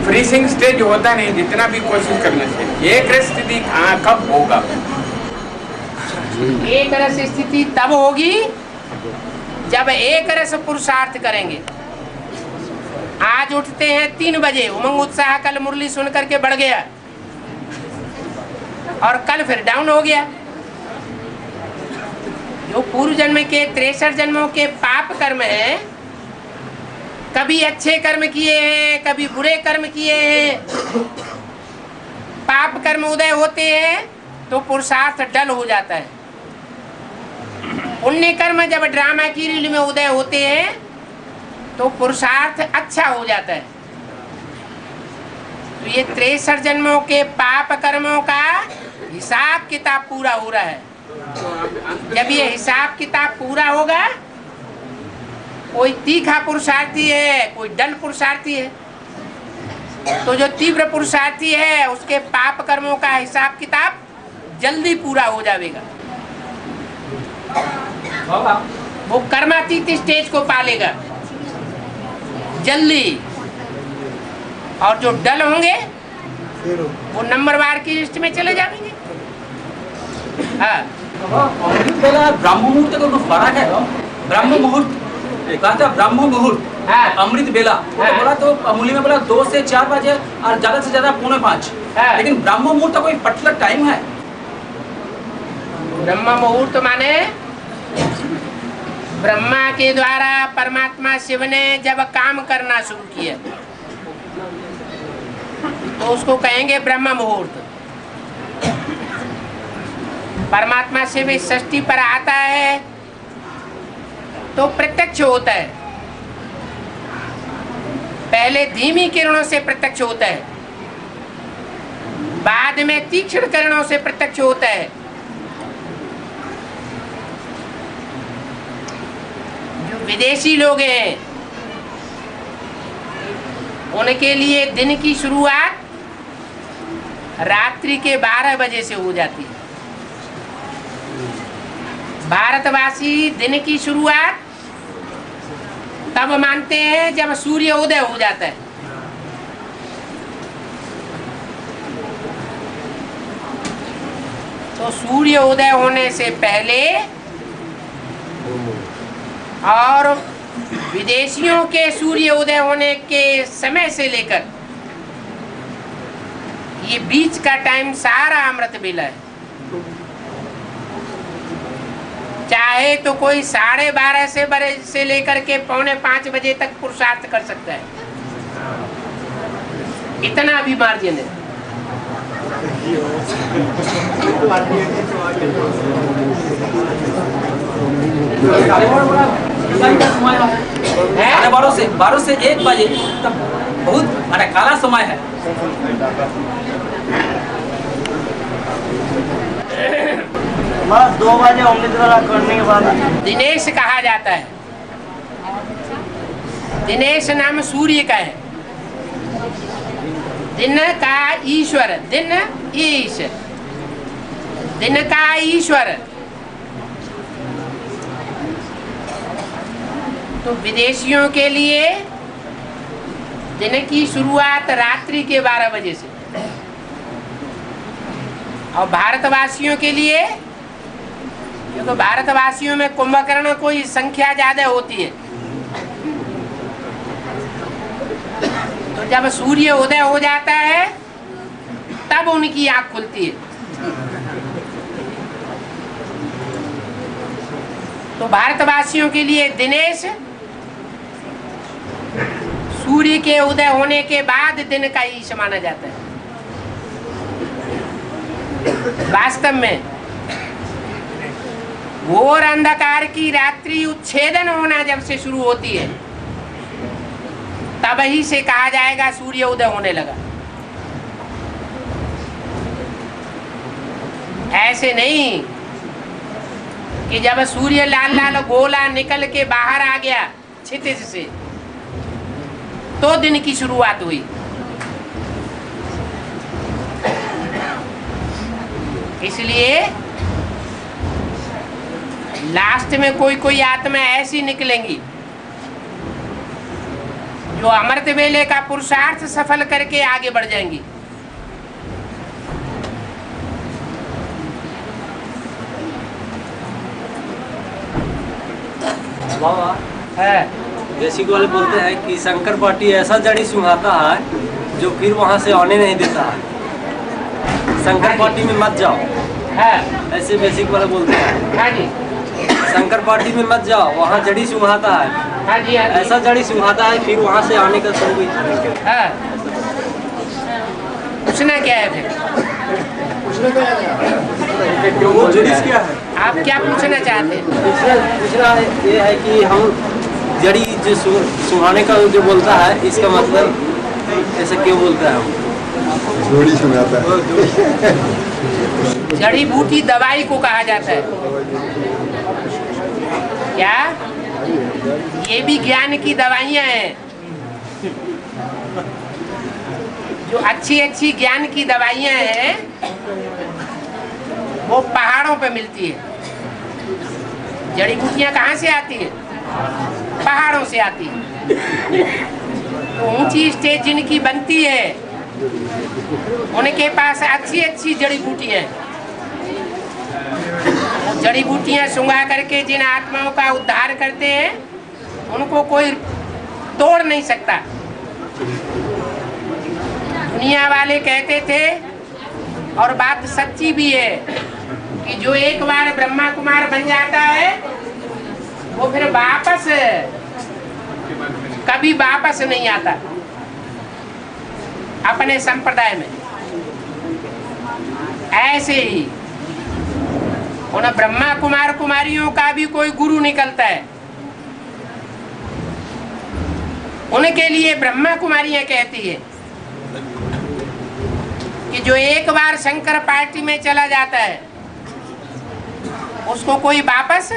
फ्रीजिंग स्टेज होता नहीं, जितना भी कोशिश करना चाहिए। एक स्थिति कहाँ कब होगा एक रस स्थिति तब होगी जब एक रस पुरुषार्थ करेंगे। आज उठते हैं 3 बजे, उमंग उत्साह कल मुरली सुन करके बढ़ गया और कल फिर डाउन हो गया। जो पूर्व जन्म के 63 जन्मों के पाप कर्म हैं, कभी अच्छे कर्म किए हैं, कभी बुरे कर्म किए हैं, पाप कर्म उदय होते हैं तो पुरुषार्थ डल हो जाता है। पुण्य कर्म जब ड्रामा की रील में उदय होते हैं तो पुरुषार्थ अच्छा हो जाता है। तो ये 63 जन्मों के पाप कर्मों का हिसाब किताब पूरा हो रहा है। जब ये हिसाब किताब पूरा होगा, कोई तीखा पुरुषार्थी है, कोई डल पुरुषार्थी है, तो जो तीव्र पुरुषार्थी है उसके पाप कर्मों का हिसाब किताब जल्दी पूरा हो जाएगा, वो कर्मातीत स्टेज को पालेगा जल्दी। और जो डल होंगे वो नंबरवार की लिस्ट में चले जाएंगे। हाँ, अमृत बेला ब्रह्म मुहूर्त का कुछ फर्क है? ब्रह्म मुहूर्त कहा था, ब्रह्म मुहूर्त, हाँ। अमृत बेला तो बोला, तो अमूल्य में बोला 2 से 4 बजे और ज्यादा से ज्यादा 4:45, हाँ। लेकिन ब्रह्म मुहूर्त का कोई पर्टिकुलर टाइम है? ब्रह्म मुहूर्त माने ब्रह्मा के द्वारा परमात्मा शिव ने जब काम करना शुरू किया तो उसको कहेंगे ब्रह्म मुहूर्त। परमात्मा शिव इस सृष्टि पर आता है तो प्रत्यक्ष होता है। पहले धीमी किरणों से प्रत्यक्ष होता है, बाद में तीक्ष्ण किरणों से प्रत्यक्ष होता है। जो विदेशी लोग हैं उनके लिए दिन की शुरुआत रात्रि के 12 बजे से हो जाती है। भारतवासी दिन की शुरुआत तब मानते हैं जब सूर्य उदय हो जाता है। तो सूर्य उदय होने से पहले और विदेशियों के सूर्य उदय होने के समय से लेकर ये बीच का टाइम सारा अमृत बेला है। चाहे तो कोई 12:30 से लेकर के 4:45 बजे तक पुरुषार्थ कर सकता है, इतना भी मार्जिन है। साढ़े 12 से 1 बजे तब बहुत काला समय है। बस 2 बजे अमृत बेला करने के बाद दिनेश कहा जाता है। दिनेश नाम सूर्य का है। दिन का ईश्वर, दिन ईश, दिन का ईश्वर। तो विदेशियों के लिए दिन की शुरुआत रात्रि के 12 बजे से, और भारतवासियों के लिए, क्योंकि भारतवासियों में कुंभकर्ण कोई संख्या ज्यादा होती है, तो जब सूर्य उदय हो जाता है तब उनकी आंख खुलती है। तो भारतवासियों के लिए दिनेश सूर्य के उदय होने के बाद दिन का ईश माना जाता है। वास्तव में घोर अंधकार की रात्रि उच्छेदन होना जब से शुरू होती है तब ही से कहा जाएगा सूर्य उदय होने लगा। ऐसे नहीं कि जब सूर्य लाल लाल गोला निकल के बाहर आ गया क्षितिज से तो दिन की शुरुआत हुई। इसलिए लास्ट में कोई कोई आत्मा ऐसी निकलेंगी जो अमृत वेले का पुरुषार्थ सफल करके आगे बढ़ जाएंगी। बाबा है। बेसिक वाले बोलते हैं कि शंकर पार्टी ऐसा जड़ी सुंघाता है जो फिर वहाँ से आने नहीं देता है। शंकर पार्टी में मत जाओ, है। ऐसे बेसिक वाले बोलते हैं। हाँ जी, शंकर पार्टी में मत जाओ, वहाँ जड़ी सुंघाता है। हाँ जी, हाँ जी। ऐसा जड़ी सुंघाता है फिर वहाँ से आने का शुरू भी नहीं करता। हाँ। पूछना क्या है फिर? वो जुड़ीस क्या है? आप क्या पूछना चाहते हैं? दूसरा ये है कि हम जड़ी जो सुहाने का जो बोलता है इसका मतलब ऐसा क्यों बोलता है? जोड़ी सुनाता है। जड़ी बूटी दवाई को कहा जाता है क्या? ये भी ज्ञान की दवाइयाँ हैं। जो अच्छी अच्छी ज्ञान की दवाइयाँ हैं वो पहाड़ों पे मिलती है। जड़ी बूटियाँ कहाँ से आती है? पहाड़ों से आती है। तो ऊंची स्टेज जिनकी बनती है उनके पास अच्छी अच्छी जड़ी बूटियाँ हैं। जड़ी बूटियाँ सुंघा करके जिन आत्माओं का उद्धार करते हैं उनको कोई तोड़ नहीं सकता। दुनिया वाले कहते थे, और बात सच्ची भी है, कि जो एक बार ब्रह्मा कुमार बन जाता है वो फिर वापस कभी वापस नहीं आता अपने संप्रदाय में। ऐसे ही उन ब्रह्मा कुमार कुमारियों का भी कोई गुरु निकलता है। उनके लिए ब्रह्मा कुमारियां कहती है कि जो एक बार शंकर पार्टी में चला जाता है उसको कोई वापस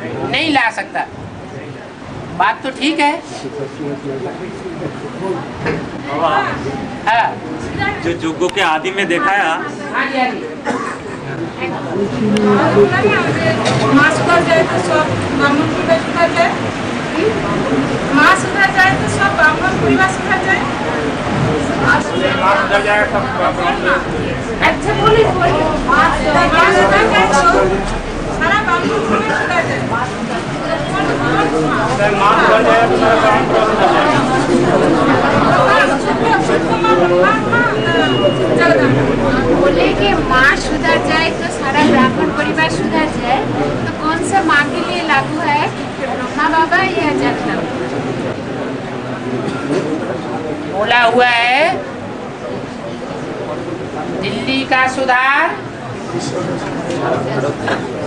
नहीं ला सकता। बात तो ठीक है। हाँ। जो जुगों के आदि में देखा है। हाँ जी, हाँ जी। माँ सुधर जाए तो सब ब्राह्मण परिवार सुधर जाए। माँ सुधर जाए तो सब ब्राह्मण परिवार सुधर जाए। अच्छा बोलिए बोलिए। माँ सुधर जाए तो सारा ब्राह्मण परिवार सुधर जाए। बोले कि माँ सुधर जाए तो सारा ब्राह्मण परिवार सुधर जाए, तो कौन सा माँ के लिए लागू है? ब्रह्मा बाबा या जगदम्बा? बोला हुआ है दिल्ली का सुधार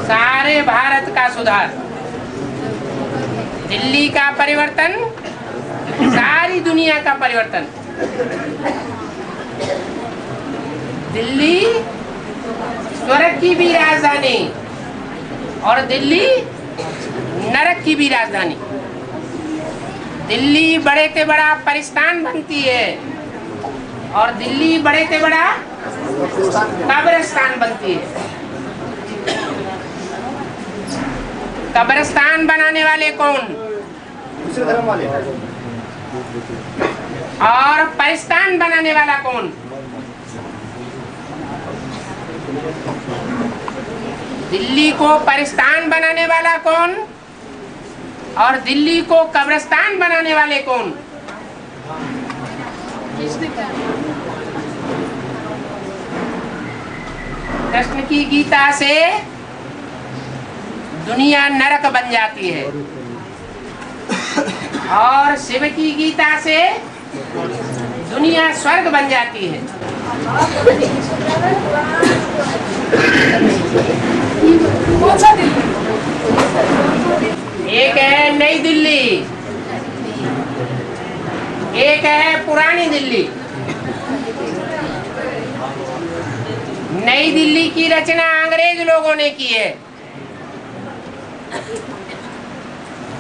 सारे भारत का सुधार, दिल्ली का परिवर्तन सारी दुनिया का परिवर्तन। दिल्ली स्वर्ग की भी राजधानी और दिल्ली नरक की भी राजधानी। दिल्ली बड़े से बड़ा परिस्तान बनती है और दिल्ली बड़े से बड़ा कब्रिस्तान बनती है। कब्रिस्तान बनाने वाले कौन? दूसरे धर्म वाले। और परिस्तान बनाने वाला कौन? दिल्ली को परिस्तान बनाने वाला कौन और दिल्ली को कब्रिस्तान बनाने वाले कौन? कृष्ण की गीता से दुनिया नरक बन जाती है और शिव की गीता से दुनिया स्वर्ग बन जाती है। एक है नई दिल्ली, एक है पुरानी दिल्ली। नई दिल्ली की रचना अंग्रेज लोगों ने की है,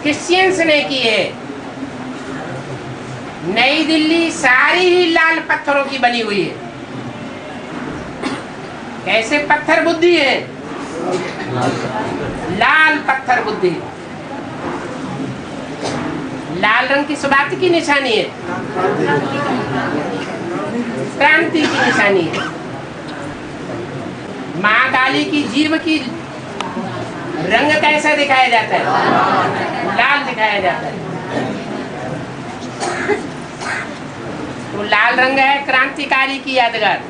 क्रिश्चियंस ने की है। नई दिल्ली सारी ही लाल पत्थरों की बनी हुई है। कैसे पत्थर बुद्धि है? लाल पत्थर बुद्धि। लाल रंग किस बात की निशानी है? क्रांति की निशानी है। माँ काली की जीव की रंग कैसा दिखाया जाता है? लाल बनाया जाता है। तो लाल रंग है क्रांतिकारी की यादगार।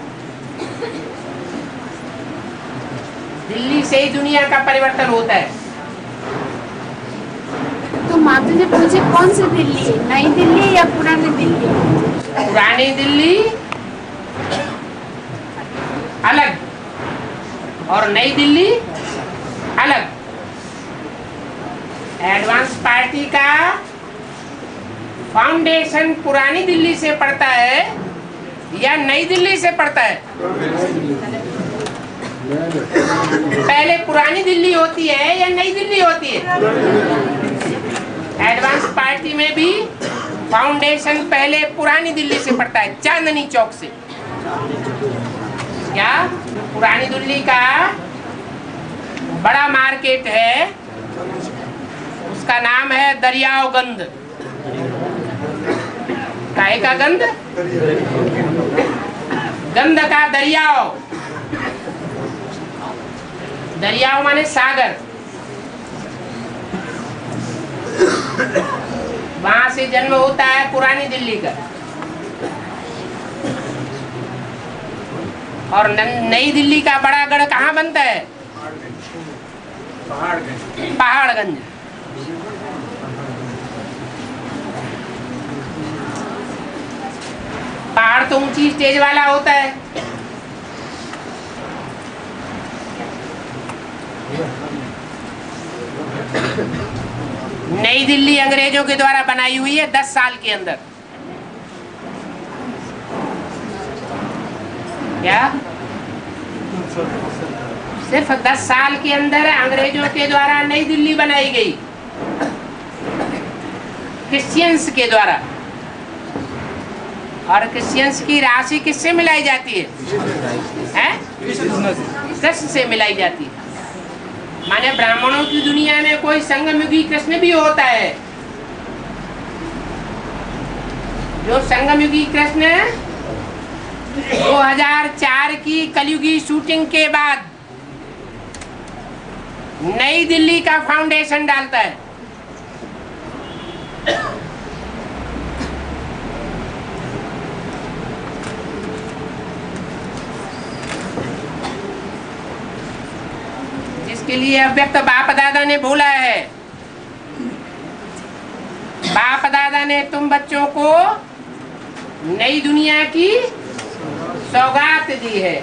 दिल्ली से ही दुनिया का परिवर्तन होता है। तो माता जी पूछे कौन सी दिल्ली, नई दिल्ली या पुरानी दिल्ली? पुरानी दिल्ली अलग और नई दिल्ली अलग। एडवांस पार्टी का फाउंडेशन पुरानी दिल्ली से पड़ता है या नई दिल्ली से पड़ता है? पहले पुरानी दिल्ली होती है या नई दिल्ली होती है? एडवांस पार्टी में भी फाउंडेशन पहले पुरानी दिल्ली से पड़ता है, चांदनी चौक से। क्या पुरानी दिल्ली का बड़ा मार्केट है, उसका नाम है दरियागंज। काहे का गंध? गंध का दरियाव। दरियाव माने सागर। वहां से जन्म होता है पुरानी दिल्ली का। और नई दिल्ली का बड़ा गढ़ कहाँ बनता है? पहाड़गंज। पहाड़ तो ऊंची स्टेज वाला होता है। नई दिल्ली अंग्रेजों के द्वारा बनाई हुई है 10 साल के अंदर। क्या सिर्फ 10 साल के अंदर अंग्रेजों के द्वारा नई दिल्ली बनाई गई, क्रिश्चियंस के द्वारा। और क्रिश्चियंस की राशि किससे मिलाई जाती है? कृष्ण से मिलाई जाती है। माने ब्राह्मणों की दुनिया में कोई संगमयुगी कृष्ण भी होता है। जो संगमयुगी कृष्ण 2004 की कलयुगी शूटिंग के बाद नई दिल्ली का फाउंडेशन डालता है। जिसके लिए अव्यक्त बाप दादा ने बोला है। बाप दादा ने तुम बच्चों को नई दुनिया की सौगात दी है।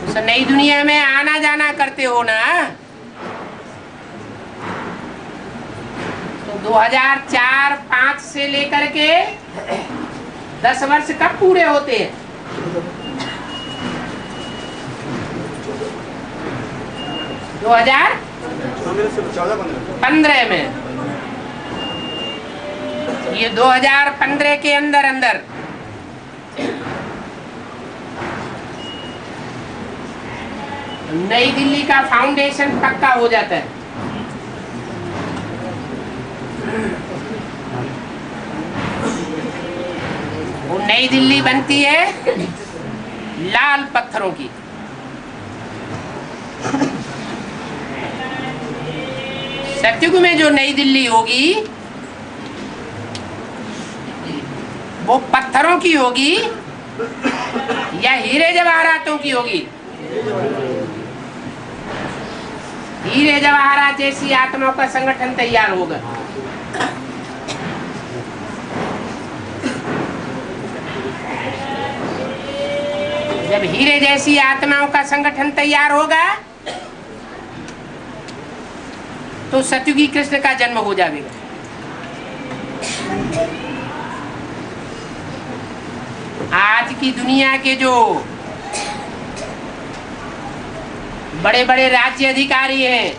उस नई दुनिया में आना जाना करते हो ना। तो 2004-05 से लेकर के 10 वर्ष कब पूरे होते हैं? 2015 में। ये 2015 के अंदर नई दिल्ली का फाउंडेशन पक्का हो जाता है। वो नई दिल्ली बनती है लाल पत्थरों की। सतयुग में जो नई दिल्ली होगी वो पत्थरों की होगी या हीरे जवाहरातों की होगी? हीरे जवाहरात जैसी आत्माओं का संगठन तैयार होगा। जब हीरे जैसी आत्माओं का संगठन तैयार होगा तो सतयुगी कृष्ण का जन्म हो जाएगा। आज की दुनिया के जो बड़े बड़े राज्य अधिकारी हैं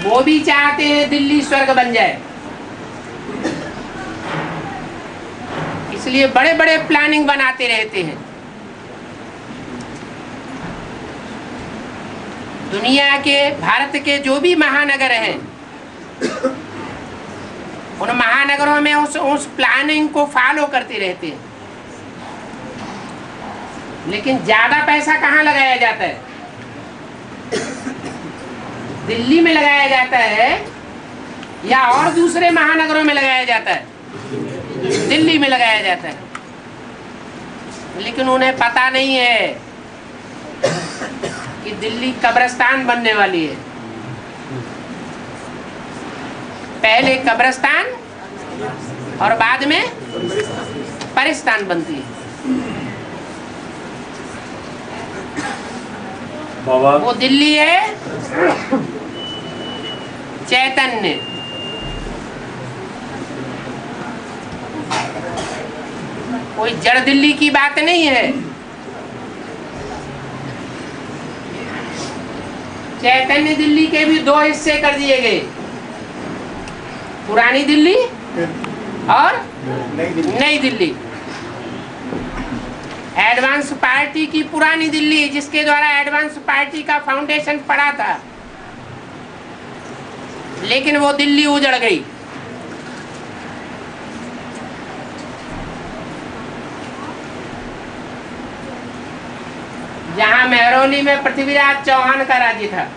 वो भी चाहते हैं दिल्ली स्वर्ग बन जाए। इसलिए बड़े बड़े प्लानिंग बनाते रहते हैं। दुनिया के, भारत के जो भी महानगर हैं उन महानगरों में उस प्लानिंग को फॉलो करते रहते हैं। लेकिन ज्यादा पैसा कहाँ लगाया जाता है? दिल्ली में लगाया जाता है या और दूसरे महानगरों में लगाया जाता है? दिल्ली में लगाया जाता है। लेकिन उन्हें पता नहीं है कि दिल्ली कब्रिस्तान बनने वाली है। पहले कब्रिस्तान और बाद में परिस्तान बनती है। वो दिल्ली है चैतन्य, कोई जड़ दिल्ली की बात नहीं है। चैतन्य दिल्ली के भी दो हिस्से कर दिए गए, पुरानी दिल्ली और नई दिल्ली। एडवांस पार्टी की पुरानी दिल्ली, जिसके द्वारा एडवांस पार्टी का फाउंडेशन पड़ा था, लेकिन वो दिल्ली उजड़ गई। जहां मेहरौली में पृथ्वीराज चौहान का राज्य था।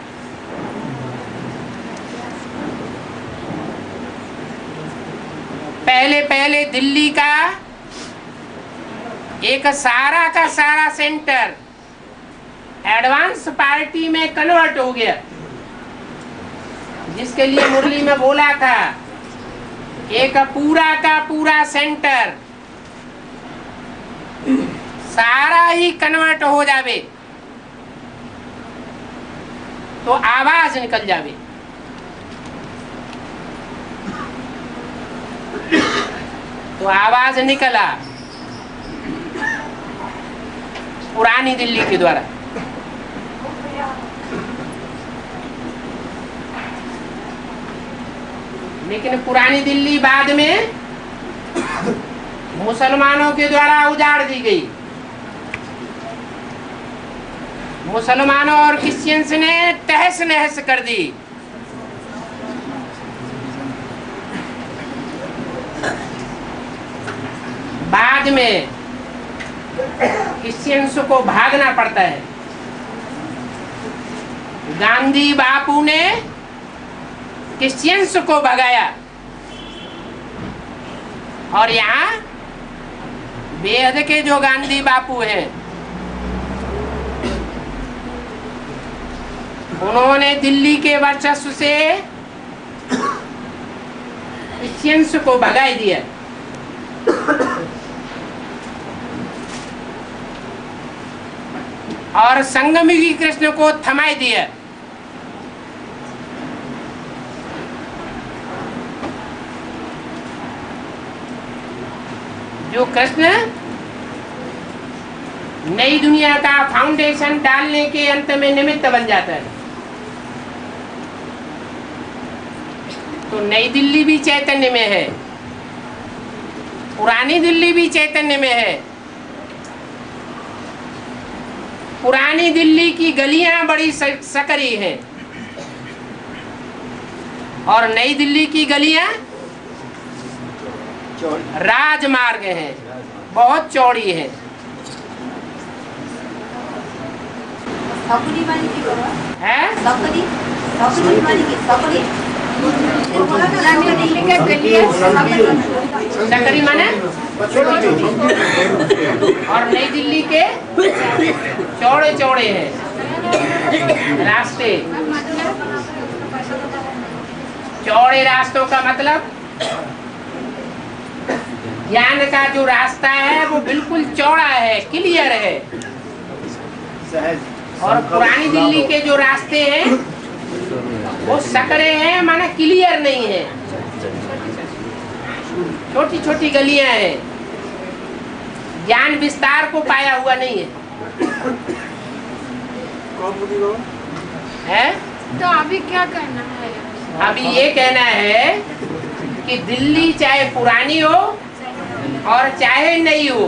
पहले दिल्ली का एक सारा का सारा सेंटर एडवांस पार्टी में कन्वर्ट हो गया, जिसके लिए मुरली में बोला था एक पूरा का पूरा सेंटर सारा ही कन्वर्ट हो जावे तो आवाज निकल जावे। तो आवाज निकला पुरानी दिल्ली के द्वारा। लेकिन पुरानी दिल्ली बाद में मुसलमानों के द्वारा उजाड़ दी गई। मुसलमानों और क्रिश्चियंस ने तहस नहस कर दी। बाद में क्रिश्चियंस को भागना पड़ता है। गांधी बापू ने क्रिश्चियंस को भगाया और यहाँ बेहद के जो गांधी बापू हैं, उन्होंने दिल्ली के वर्चस्व से क्रिश्चियंस को भगा दिया। और संगमयुगी कृष्ण को थमा दिया। जो कृष्ण नई दुनिया का फाउंडेशन डालने के अंत में निमित्त बन जाता है। तो नई दिल्ली भी चैतन्य में है, पुरानी दिल्ली भी चैतन्य में है। पुरानी दिल्ली की गलियां बड़ी सकरी हैं और नई दिल्ली की गलियां राजमार्ग हैं, बहुत चौड़ी है। सकरी माने और नई दिल्ली के चौड़े चौड़े हैं रास्ते। चौड़े रास्तों का मतलब ज्ञान का जो रास्ता है वो बिल्कुल चौड़ा है, क्लियर है। और पुरानी दिल्ली के जो रास्ते हैं वो सकरे हैं, माना क्लियर नहीं है, छोटी छोटी गलियां हैं, ज्ञान विस्तार को पाया हुआ नहीं है। है तो अभी क्या करना है? अभी ये कहना है कि दिल्ली चाहे पुरानी हो और चाहे नहीं हो,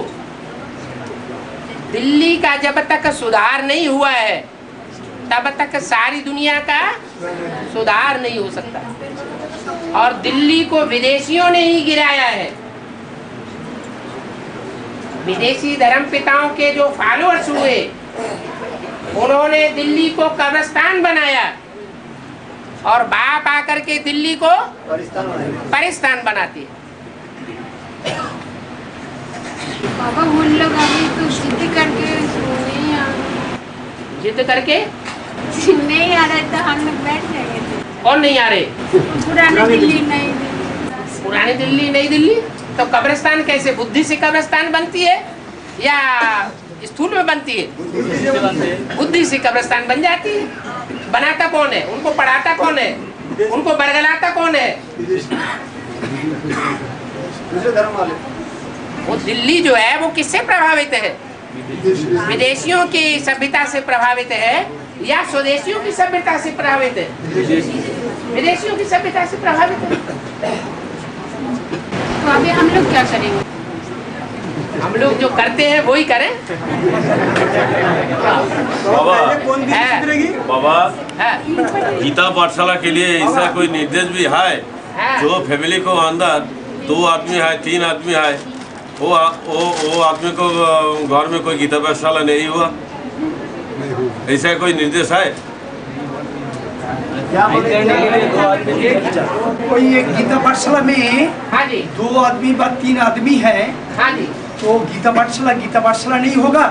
दिल्ली का जब तक सुधार नहीं हुआ है तब तक सारी दुनिया का सुधार नहीं हो सकता। और दिल्ली को विदेशियों ने ही गिराया है। विदेशी धर्मपिताओं के जो फॉलोअर्स हुए, उन्होंने दिल्ली को कब्रिस्तान बनाया और बाप आकर के दिल्ली को परिस्तान बनाती है। बाबा हम लोग अभी तो जिद करके नहीं आ जिद करके नहीं आ रहे तो हम लोग बैठ जाएंगे। कौन नहीं आ रहे? पुरानी दिल्ली नहीं पुरानी दिल्ली नई दिल्ली तो कब्रिस्तान कैसे? बुद्धि से कब्रिस्तान बनती है या स्थूल में बनती है? बुद्धि से कब्रिस्तान बन जाती है। बनाता कौन है? उनको पढ़ाता कौन है? उनको बरगलाता कौन है? वो दिल्ली जो है वो किससे प्रभावित है? विदेशियों की सभ्यता से प्रभावित है या स्वदेशियों की सभ्यता से प्रभावित है? विदेशियों की सभ्यता से प्रभावित है। तो अभी हम लोग क्या करेंगे? हम लोग जो करते हैं वो ही करें। बाबा गीता पाठशाला के लिए ऐसा कोई निर्देश भी है? जो फैमिली को अंदर 2 आदमी है 3 आदमी है वो आदमी को घर में कोई गीता पाठशाला नहीं हुआ, ऐसा कोई निर्देश है? कोई एक गीता पाठशाला में हाँ जी 2 आदमी व 3 आदमी है हाँ जी तो गीता पाठशाला नहीं होगा,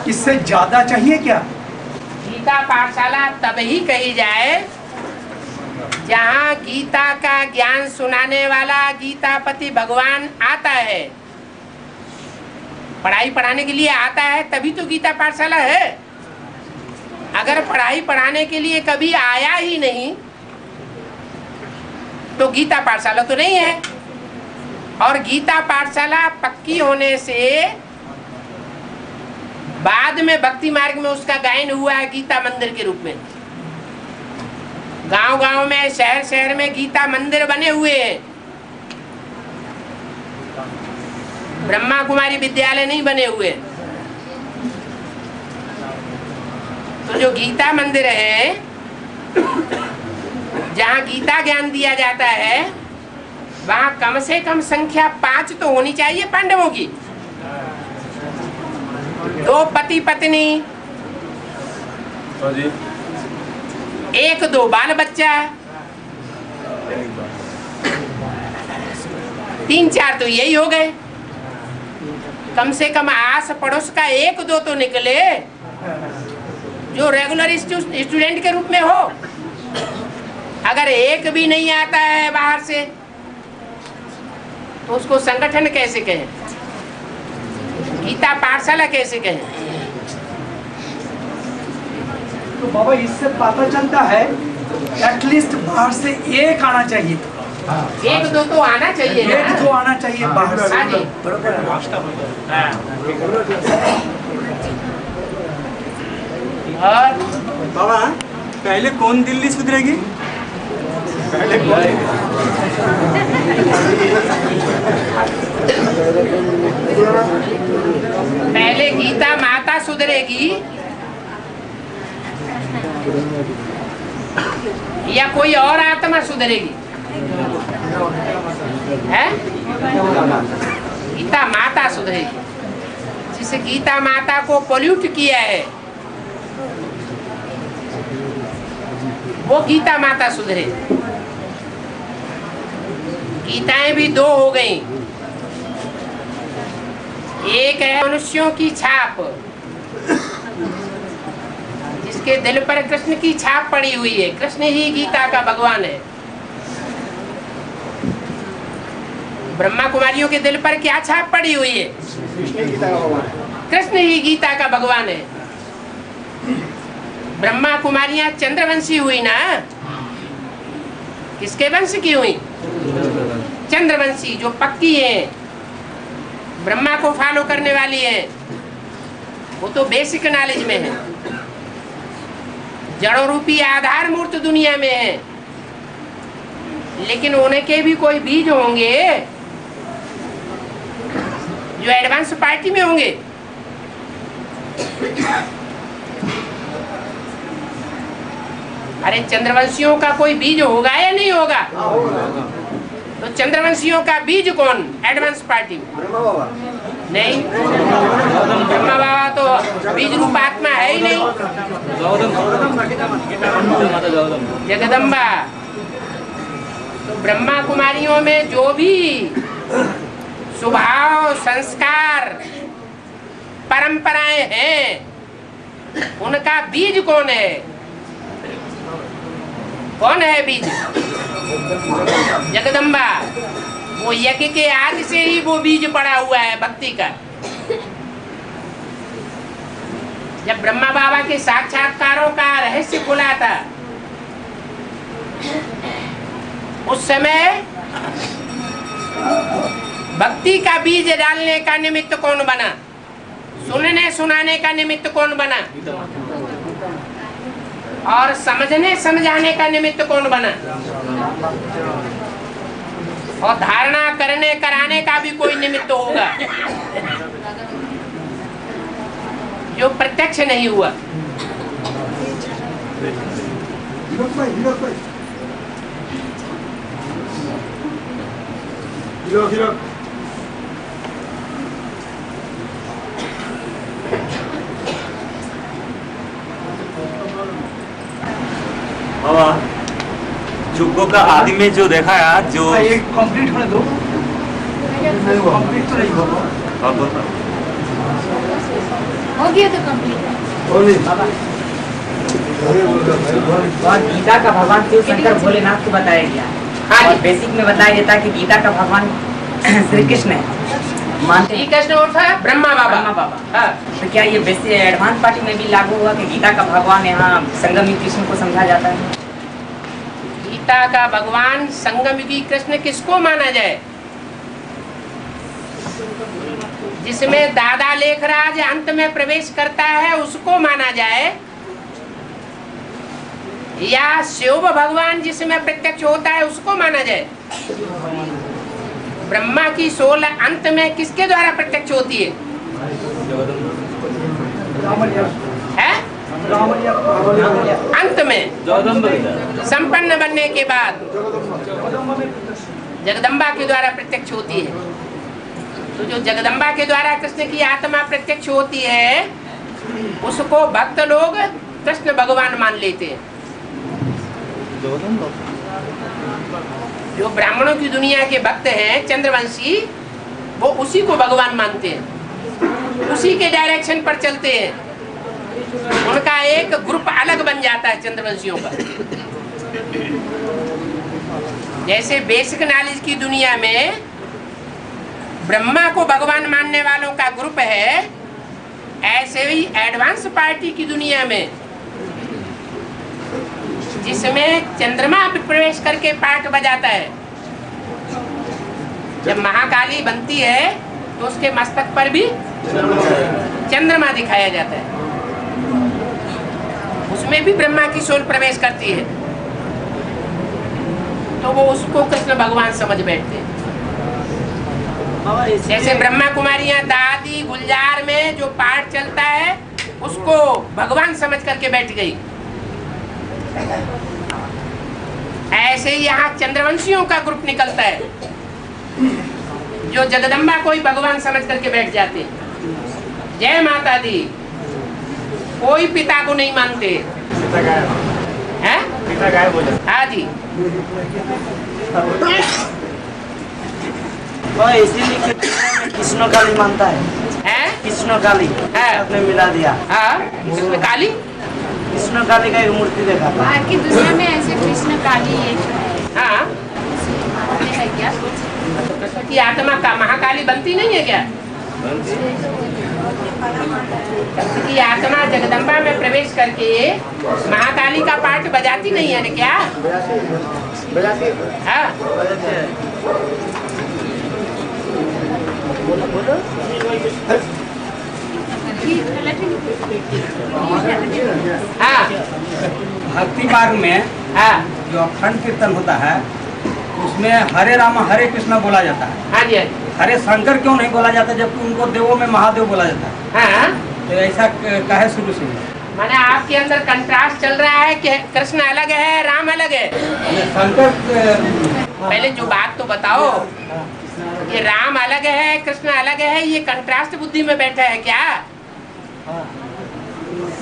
इससे ज्यादा चाहिए क्या? गीता पाठशाला तब ही कही जाए जहाँ गीता का ज्ञान सुनाने वाला गीतापति भगवान आता है, पढ़ाई पढ़ाने के लिए आता है, तभी तो गीता पाठशाला है। अगर पढ़ाई पढ़ाने के लिए कभी आया ही नहीं तो गीता पाठशाला तो नहीं है। और गीता पाठशाला पक्की होने से बाद में भक्ति मार्ग में उसका गायन हुआ है गीता मंदिर के रूप में। गांव-गांव में शहर में गीता मंदिर बने हुए हैं। ब्रह्मा कुमारी विद्यालय नहीं बने हुए। तो जो गीता मंदिर है जहाँ गीता ज्ञान दिया जाता है वहाँ कम से कम संख्या 5 तो होनी चाहिए पांडवों की। 2 पति पत्नी, 1-2 बाल बच्चा, 3-4 तो यही हो गए। कम से कम आस पड़ोस का 1-2 तो निकले जो रेगुलर स्टूडेंट के रूप में हो। अगर एक भी नहीं आता है बाहर से तो उसको संगठन कैसे कहें? गीता पाठशाला कैसे कहें? तो बाबा इससे पता चलता है एटलीस्ट बाहर से 1 आना चाहिए। 1-2 तो आना चाहिए ना? 1-2 आना चाहिए बाहर से। हाँ जी। और बाबा पहले कौन दिल्ली सुधरेगी? पहले गीता माता सुधरेगी या कोई और आत्मा सुधरेगी? है गीता माता सुधरेगी। जिस गीता माता को पोल्यूट किया है वो गीता माता सुधरे। गीताएं भी 2 हो गई। एक है मनुष्यों की छाप जिसके दिल पर कृष्ण की छाप पड़ी हुई है। कृष्ण ही गीता का भगवान है। ब्रह्मा कुमारियों के दिल पर क्या छाप पड़ी हुई है? कृष्ण ही गीता का भगवान है। ब्रह्मा कुमारियां चंद्रवंशी हुई ना? किसके वंश की हुई? चंद्रवंशी, जो पक्की है, ब्रह्मा को फॉलो करने वाली है। वो तो बेसिक नॉलेज में है, जड़ों रूपी आधार मूर्त दुनिया में है। लेकिन उनके भी कोई बीज होंगे जो एडवांस पार्टी में होंगे। अरे चंद्रवंशियों का कोई बीज होगा या नहीं होगा? तो चंद्रवंशियों का बीज कौन? एडवांस पार्टी में। नहीं, ब्रह्मा बाबा तो बीज रूप आत्मा है ही नहीं। जगदम्बा तो ब्रह्मा कुमारियों में जो भी स्वभाव, संस्कार, परंपराएं हैं, उनका बीज कौन है? कौन है बीज? जगदम्बा। वो यज्ञ के आदि से ही वो बीज पड़ा हुआ है भक्ति का। जब ब्रह्मा बाबा के साक्षात्कारों का रहस्य खुला था, उस समय भक्ति का बीज डालने का निमित्त कौन बना? सुनने सुनाने का निमित्त कौन बना? और समझने समझाने का निमित्त कौन बना? और धारणा करने कराने का भी कोई निमित्त होगा जो प्रत्यक्ष नहीं हुआ। बाबा जुग्गो का आदि में जो देखा है, जो कंप्लीट होने दो, कंप्लीट तो नहीं होगा। हो गया तो कंप्लीट। और गीता का भगवान क्यों शंकर भोलेनाथ को बताया गया? और बेसिक में बताया जाता है कि गीता का भगवान श्री कृष्ण है, मानते श्री कृष्ण और था ब्रह्मा बाबा। हाँ। तो क्या ये बेसिक एडवांस पार्टी में भी लागू हुआ कि गीता का भगवान यहाँ संगमी कृष्ण को समझा जाता है? गीता का भगवान संगमयुगी कृष्ण किसको माना जाए? जिसमें दादा लेखराज अंत में प्रवेश करता है उसको माना जाए, या शिव भगवान जिसमें प्रत्यक्ष होता है उसको माना जाए? ब्रह्मा की 16 अंत में किसके द्वारा प्रत्यक्ष होती है? अंत में संपन्न बनने के बाद जगदम्बा के द्वारा प्रत्यक्ष होती है। तो जो जगदम्बा के द्वारा कृष्ण की आत्मा प्रत्यक्ष होती है, उसको भक्त लोग कृष्ण भगवान मान लेते हैं। जो ब्राह्मणों की दुनिया के भक्त हैं चंद्रवंशी, वो उसी को भगवान मानते हैं, उसी के डायरेक्शन पर चलते हैं। उनका एक ग्रुप अलग बन जाता है चंद्रवंशियों का। जैसे बेसिक नॉलेज की दुनिया में ब्रह्मा को भगवान मानने वालों का ग्रुप है, ऐसे ही एडवांस पार्टी की दुनिया में, जिसमें चंद्रमा प्रवेश करके पाठ बजाता है। जब महाकाली बनती है तो उसके मस्तक पर भी चंद्रमा दिखाया जाता है, उसमें भी ब्रह्मा की सोल प्रवेश करती है। तो वो उसको कृष्ण भगवान समझ बैठते हैं। जैसे ब्रह्मा कुमारियां दादी गुलजार में जो पाठ चलता है उसको भगवान समझ करके बैठ गई, ऐसे ही यहाँ चंद्रवंशियों का ग्रुप निकलता है जो जगदम्बा को ही भगवान समझ करके बैठ जाते हैं। जय माता दी। कोई पिता को नहीं मानते हैं? हाँ जी। इसीलिए कृष्ण काली मानता है, कृष्ण काली आपने मिला दिया। हाँ, कृष्ण काली, कृष्ण काली का एक मूर्ति देखा था। बाहर की दुनिया में ऐसे कृष्ण काली ये जो है, हाँ, है क्या? कृष्ण की आत्मा का महाकाली बनती नहीं है क्या? कृष्ण की आत्मा जगदम्बा में प्रवेश करके महाकाली का पाठ बजाती नहीं है ना क्या? हाँ, हाँ, भक्ति मार्ग में जो अखंड कीर्तन होता है उसमें हरे राम हरे कृष्ण बोला जाता है। हाँ जी, हरे शंकर क्यों नहीं बोला जाता जबकि उनको देवों में महादेव बोला जाता है? हाँ, तो ऐसा कहे शुरू से? माने आपके अंदर कंट्रास्ट चल रहा है कि कृष्ण अलग है राम अलग है। शंकर पहले जो बात तो बताओ, ये राम अलग है कृष्ण अलग है, ये कंट्रास्ट बुद्धि में बैठा है क्या?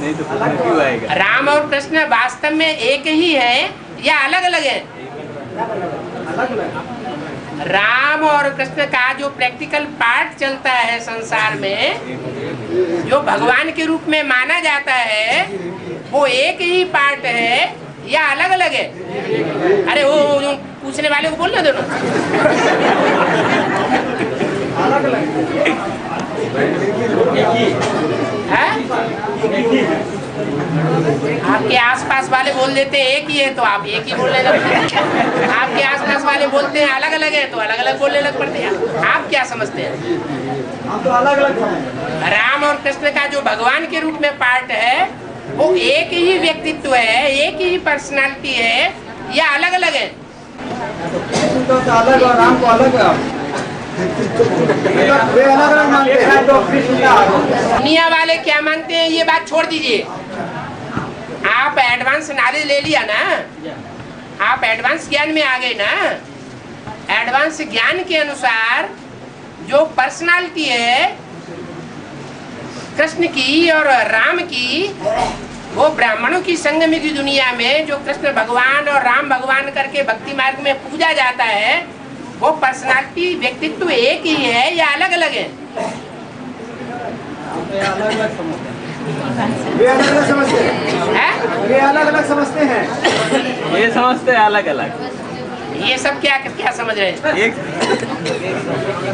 नहीं तो क्यों आएगा? राम और कृष्ण वास्तव में एक ही है या अलग अलग है? राम और कृष्ण का जो प्रैक्टिकल पार्ट चलता है संसार में, जो भगवान के रूप में माना जाता है, वो एक ही पार्ट है या अलग अलग है? अरे वो जो पूछने वाले को बोलने दो ना। अलग अलग आपके आसपास वाले बोल देते हैं एक ही है तो आप एक ही बोलने लगते हैं, आपके आसपास वाले बोलते हैं अलग अलग है तो अलग अलग बोलने लग पड़ते हैं। आप क्या समझते हैं? हम तो अलग अलग राम और कृष्ण का जो भगवान के रूप में पार्ट है वो एक ही व्यक्तित्व है, एक ही पर्सनालिटी है या अलग अलग है? तो अलग और राम को अलग है, वे अलग अलग मानते हैं तो दुनिया वाले क्या मानते हैं ये बात छोड़ दीजिए। आप एडवांस नॉलेज ले लिया ना, आप एडवांस ज्ञान में आ गए ना। एडवांस ज्ञान के अनुसार जो पर्सनालिटी है कृष्ण की और राम की, वो ब्राह्मणों की संगम की दुनिया में जो कृष्ण भगवान और राम भगवान करके भक्ति मार्ग में पूजा जाता है, वो पर्सनालिटी व्यक्तित्व एक ही है या अलग अलग है? वे अलग अलग समझते हैं, वे अलग अलग समझते हैं, ये समझते हैं अलग अलग। ये सब क्या क्या समझ रहे हैं? एक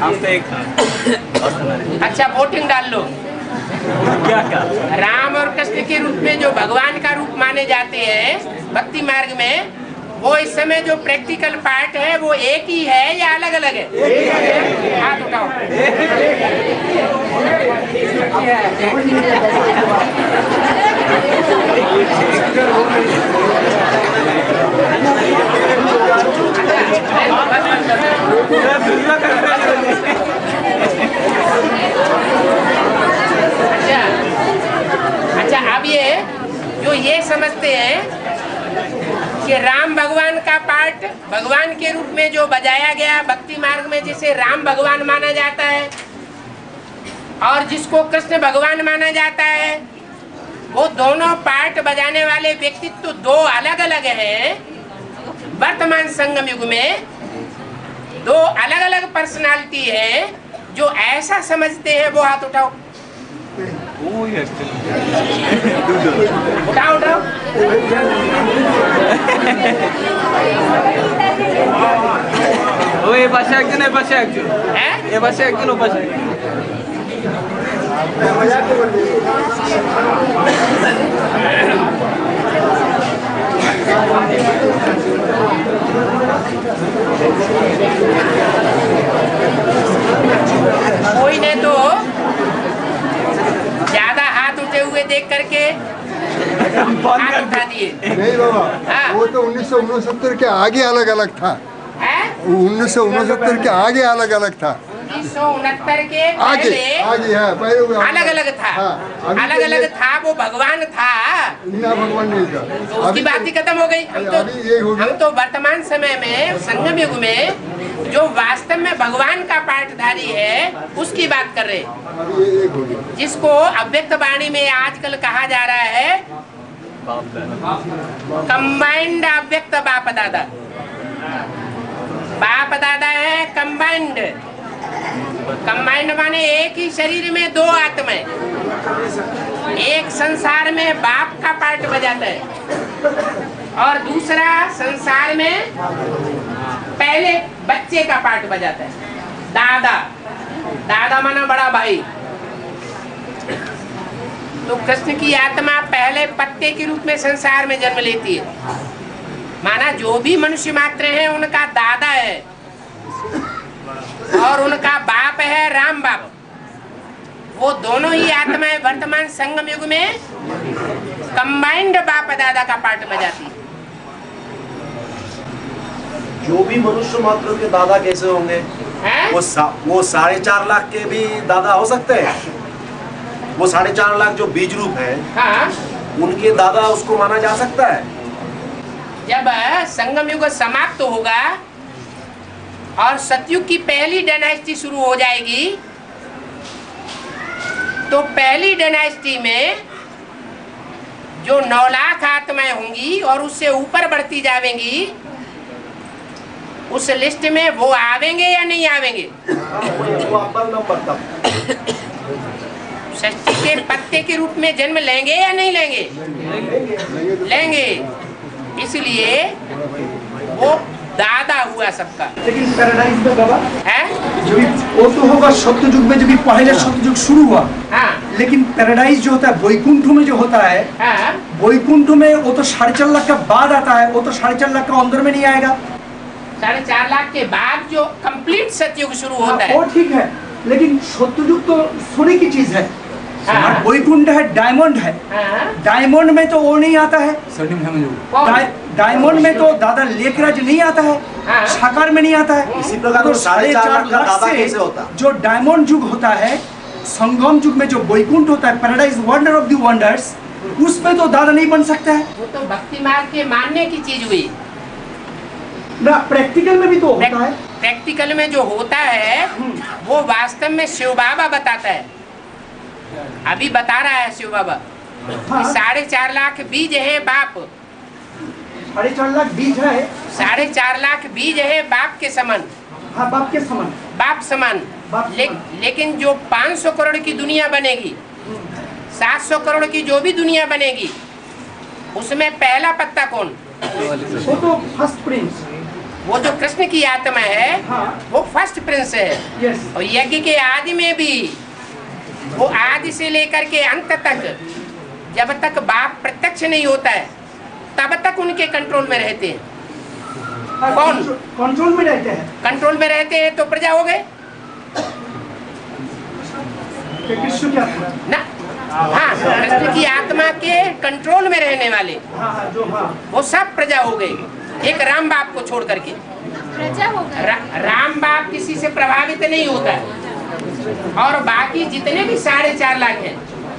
हम तो एक अच्छा वोटिंग डाल लो। क्या क्या? राम और कृष्ण के रूप में जो भगवान का रूप माने जाते हैं भक्ति मार्ग में, वो इस समय जो प्रैक्टिकल पार्ट है वो एक ही है या अलग अलग है? हाथ उठाओ। अच्छा अब ये समझते हैं कि राम भगवान का पार्ट भगवान के रूप में जो बजाया गया भक्ति मार्ग में, जिसे राम भगवान माना जाता है और जिसको कृष्ण भगवान माना जाता है, वो दोनों पार्ट बजाने वाले व्यक्तित्व दो अलग अलग हैं। वर्तमान संगम युग में दो अलग अलग पर्सनालिटी है। जो ऐसा समझते हैं वो हाथ उठाओ। उठाओ उठाओ। ও এই পাশে একজন, এই পাশে একজন, এই পাশে একজন, ও পাশে कोई ने तो ज्यादा हाथ उठे हुए देख करके हाथ उठा दिए। नहीं बाबा, वो तो 1969 के आगे अलग अलग था। 1969 के आगे अलग अलग था। 1969 के आगे पहले है, पहले अलग अलग था। अलग अलग था, वो भगवान था ना, भगवान नहीं था। तो उसकी बात ही खत्म हो गई। हम तो वर्तमान समय में संगम युग में जो वास्तव में भगवान का पाठधारी है उसकी बात कर रहे हैं, जिसको अव्यक्त वाणी में आजकल कहा जा रहा है कंबाइंड अव्यक्त बाप दादा। बाप दादा है कंबाइंड। कंबाइंड माने एक ही शरीर में दो आत्माएं। एक संसार में बाप का पार्ट बजाता है और दूसरा संसार में पहले बच्चे का पार्ट बजाता है। दादा, दादा माना बड़ा भाई। तो कृष्ण की आत्मा पहले पत्ते के रूप में संसार में जन्म लेती है। माना जो भी मनुष्य मात्र है उनका दादा है और उनका बाप है राम बाप। वो दोनों ही आत्माएं वर्तमान संगम युग में कंबाइंड बाप दादा का पार्ट बजाती है। जो भी मनुष्य मात्र के दादा कैसे होंगे? वो 4.5 लाख के भी दादा हो सकते हैं। वो 4.5 लाख जो बीज रूप है, हाँ, उनके दादा उसको माना जा सकता है। जब संगम युग समाप्त होगा और सतयुग की पहली डायनेस्टी शुरू हो जाएगी, तो पहली डायनेस्टी में जो 9 लाख आत्माएं होंगी और उससे ऊपर बढ़ती जाएंगी, उस लिस्ट में वो आवेंगे या नहीं आवेंगे? षष्ठी के पत्ते के रूप में जन्म लेंगे या नहीं लेंगे? लेंगे। इसलिए वो दादा हुआ सबका। लेकिन पैराडाइज में बाबा है जो भी वो तो होगा सत्ययुग में, जो भी पहले सत्ययुग शुरू हुआ। हाँ। लेकिन पैराडाइज जो होता है वैकुंठ में जो होता है, हाँ। वैकुंठ में वो तो 4.5 लाख का बाद आता है, वो तो 4.5 लाख का अंदर में नहीं आएगा। 4.5 लाख के बाद जो कंप्लीट सतयुग शुरू होता है वो ठीक है, लेकिन सत्ययुग तो सोने की चीज है। हाँ। वैकुंठ है, डायमंड है। हाँ। डायमंड में तो वो नहीं आता है। डायमंड में तो दादा लेखराज नहीं आता है। हाँ। साकार में नहीं आता है। इसी प्रकार तो 4.5 लाख का दादा से कैसे होता? जो डायमंड युग होता है, संगम युग में जो वैकुंठ होता है, paradise wonder of the wonders, उसमें तो दादा नहीं बन सकता है। वो तो भक्ति मार्ग के मानने की चीज हुई ना, प्रैक्टिकल में भी तो होता है। प्रैक्टिकल में जो होता है वो वास्तव में शिव बाबा बताता है। अभी बता रहा है शिव बाबा। हाँ। 4.5 लाख बीज है बाप, 4.5 लाख बीज है। 4.5 लाख बीज है बाप के समान। हाँ, बाप के समान। बाप समान। लेकिन जो 500 करोड़ की दुनिया बनेगी, 700 करोड़ की जो भी दुनिया बनेगी, उसमें पहला पत्ता कौन? वो तो फर्स्ट प्रिंस। वो जो कृष्ण की आत्मा है। हाँ। वो फर्स्ट प्रिंस है। यस। और यज्ञ के आदि में भी वो आदि से लेकर के अंत तक, जब तक बाप प्रत्यक्ष नहीं होता है तब तक उनके कंट्रोल में रहते हैं। कौन कंट्रोल में रहते हैं? कंट्रोल में रहते हैं तो प्रजा हो गए कृष्ण की आत्मा ना। हाँ, कृष्ण की आत्मा के कंट्रोल में रहने वाले वो सब प्रजा हो गए, एक राम बाप को छोड़ करके। प्रजा हो गए। राम बाप किसी से प्रभावित नहीं होता है, और बाकी जितने भी 4.5 लाख हैं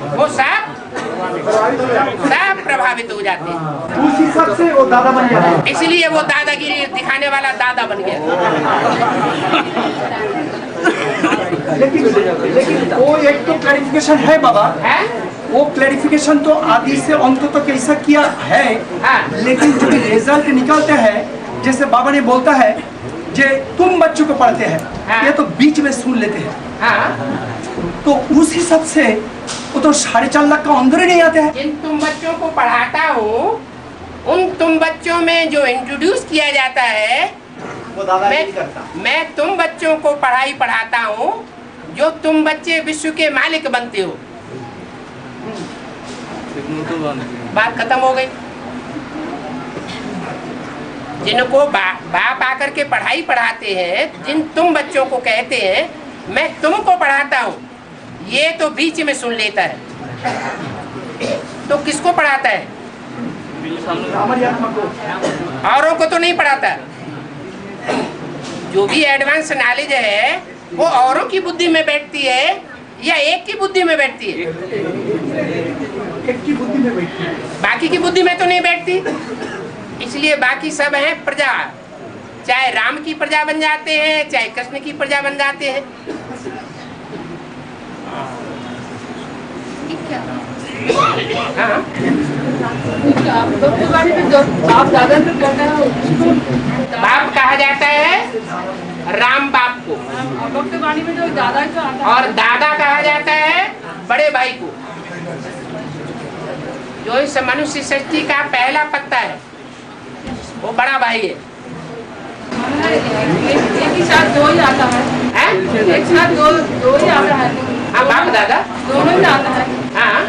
वो सब प्रभावित हो जाते हैं। उस हिसाब से वो दादा बन जाता है। इसलिए वो दादागिरी दिखाने वाला दादा बन गया। लेकिन वो एक तो क्लैरिफिकेशन है बाबा। है? वो क्लैरिफिकेशन तो आदि से अंत तक ऐसा किया है। हाँ। लेकिन जो भी रिजल्ट निकलते हैं, जैसे बाबा ने बोलता है जे तुम बच्चों को पढ़ते हैं। हाँ। ये तो बीच में सुन लेते हैं। हाँ। तो उस हिसाब से वो तो 4.5 लाख का अंदर ही नहीं आते हैं। जिन तुम बच्चों को पढ़ाता हूँ, उन तुम बच्चों में जो इंट्रोड्यूस किया जाता है वो दादा नहीं करता। मैं तुम बच्चों को पढ़ाई पढ़ाता हूँ जो तुम बच्चे विश्व के मालिक बनते हो। बात खत्म हो गई। जिनको बाप आकर के पढ़ाई पढ़ाते हैं, जिन तुम बच्चों को कहते हैं मैं तुमको पढ़ाता हूँ, ये तो बीच में सुन लेता है। तो किसको पढ़ाता है? औरों को तो नहीं पढ़ाता। जो भी एडवांस नॉलेज है वो औरों की बुद्धि में बैठती है या एक की बुद्धि में बैठती है? एक की बुद्धि में बैठती है, बाकी की बुद्धि में तो नहीं बैठती। इसलिए बाकी सब हैं प्रजा, चाहे राम की प्रजा बन जाते हैं, चाहे कृष्ण की प्रजा बन जाते हैं। हाँ। बाप कहा जाता है राम बाप को, भक्तवाणी में जो दादा जो आता है, और दादा कहा जाता है बड़े भाई को। जो इस मनुष्य सृष्टि का पहला पत्ता है वो बड़ा भाई है। एक ही साथ दो ही आता है। एक साथ दो ही आता है। हाँ, बाप दादा दोनों ही आता है। हाँ,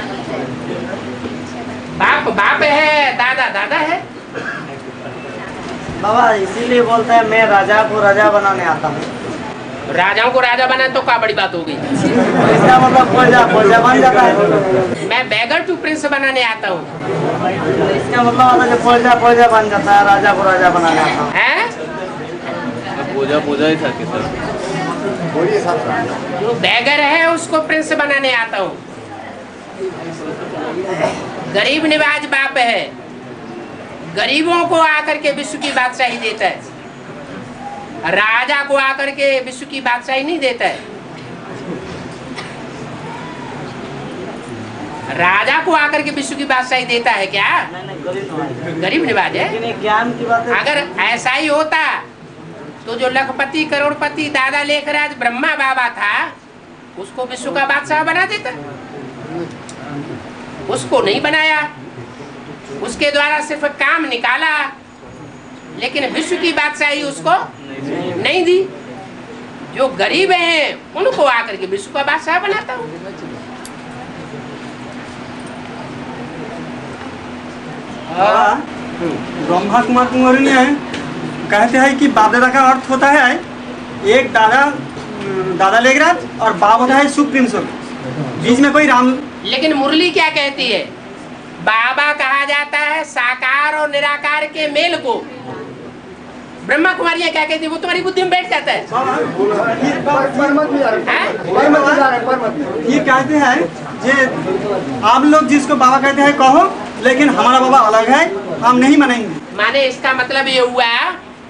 बाप बाप है, दादा दादा है। बाबा इसीलिए बोलता है मैं राजा को राजा बनाने आता हूँ। राजाओं को राजा बना तो क्या बड़ी बात हो गई? इसका मतलब प्रजा बन जाता है। मैं बैगर टू प्रिंस बनाने आता हूँ। इसका मतलब आता है प्रजा बन जाता है, राजा को राजा बनाने आता हूँ। हैं? पूजा ही था कि सर। जो बैगर है उसको प्रिंस बनाने आता हूँ। गरीब निवाज बाप है, गरीबों को आकर के विश्व की बादशाही देता है। राजा को आकर के विश्व की बादशाही नहीं देता है। राजा को आकर के विश्व की बादशाही देता है क्या? गरीब नवाज है। ज्ञान की बात है। अगर ऐसा ही होता तो जो लखपति करोड़पति दादा लेखराज ब्रह्मा बाबा था उसको विश्व का बादशाह बना देता। उसको नहीं बनाया, उसके द्वारा सिर्फ काम निकाला, लेकिन विश्व की बादशाही उसको नहीं दी। जो गरीब हैं उनको आकर के विश्व का बादशाह बनाता हूँ। ब्रह्मा कुमार कुमारी है, कहते हैं कि बाप दादा का अर्थ होता है एक दादा लेखराज और बाप होता है सुप्रीम सोल, बीच में कोई राम। लेकिन मुरली क्या कहती है? बाबा कहा जाता है साकार और निराकार के मेल को। ब्रह्मा कुमारियां क्या कहती है? वो तुम्हारी बुद्धि में बैठ जाता है। ये कहते हैं जे आप लोग जिसको बाबा कहते हैं कहो, लेकिन हमारा बाबा अलग है, हम नहीं मानेंगे। माने इसका मतलब ये हुआ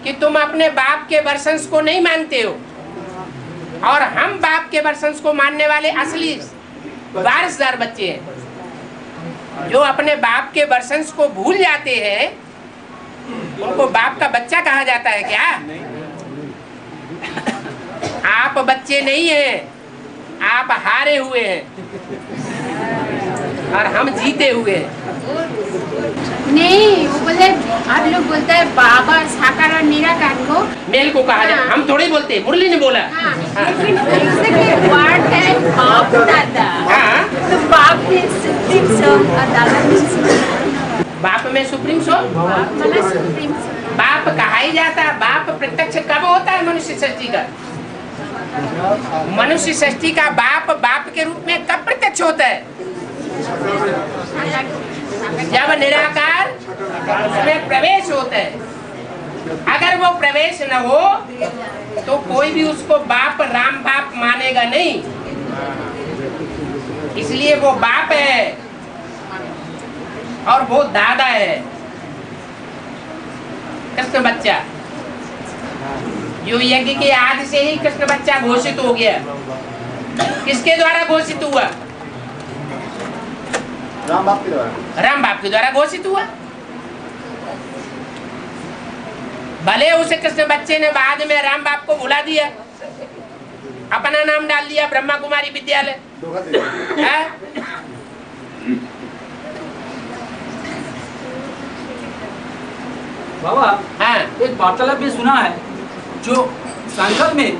कि तुम अपने बाप के वर्षंस को नहीं मानते हो, और हम बाप के वर्षंस को मानने वाले असली वारिसदार बच्चे हैं। जो अपने बाप के वर्षंस को भूल जाते हैं उनको बाप का बच्चा कहा जाता है क्या? आप बच्चे नहीं हैं, आप हारे हुए हैं और हम जीते हुए हैं। नहीं, वो बोले आप लोग बोलते हैं बाबा साकार और निराकार को मेल को कहा जाए। हम थोड़ी बोलते, मुरली ने बोला। लेकिन वर्ड है बाप दादा। तो बाप में सुप्रीम सोल और दादा में बाप में सुप्रीम सोल, बाप कहा ही जाता है। बाप प्रत्यक्ष कब होता है? मनुष्य सृष्टि का। मनुष्य सृष्टि का बाप बाप के रूप में कब प्रत्यक्ष होता है? जब निराकार उसमें प्रवेश होता है। अगर वो प्रवेश न हो तो कोई भी उसको बाप राम बाप मानेगा नहीं। इसलिए वो बाप है और वो दादा है। कृष्ण बच्चा जो यज्ञ के आदि से ही कृष्ण बच्चा घोषित हो गया। किसके द्वारा घोषित हुआ? राम बाप के द्वारा। राम बाप के द्वारा घोषित हुआ। भले उसे कृष्ण बच्चे ने बाद में राम बाप को भुला दिया, अपना नाम डाल दिया ब्रह्मा कुमारी विद्यालय। बाबा हाँ, एक वार्तालाप भी सुना है जो संकल्प में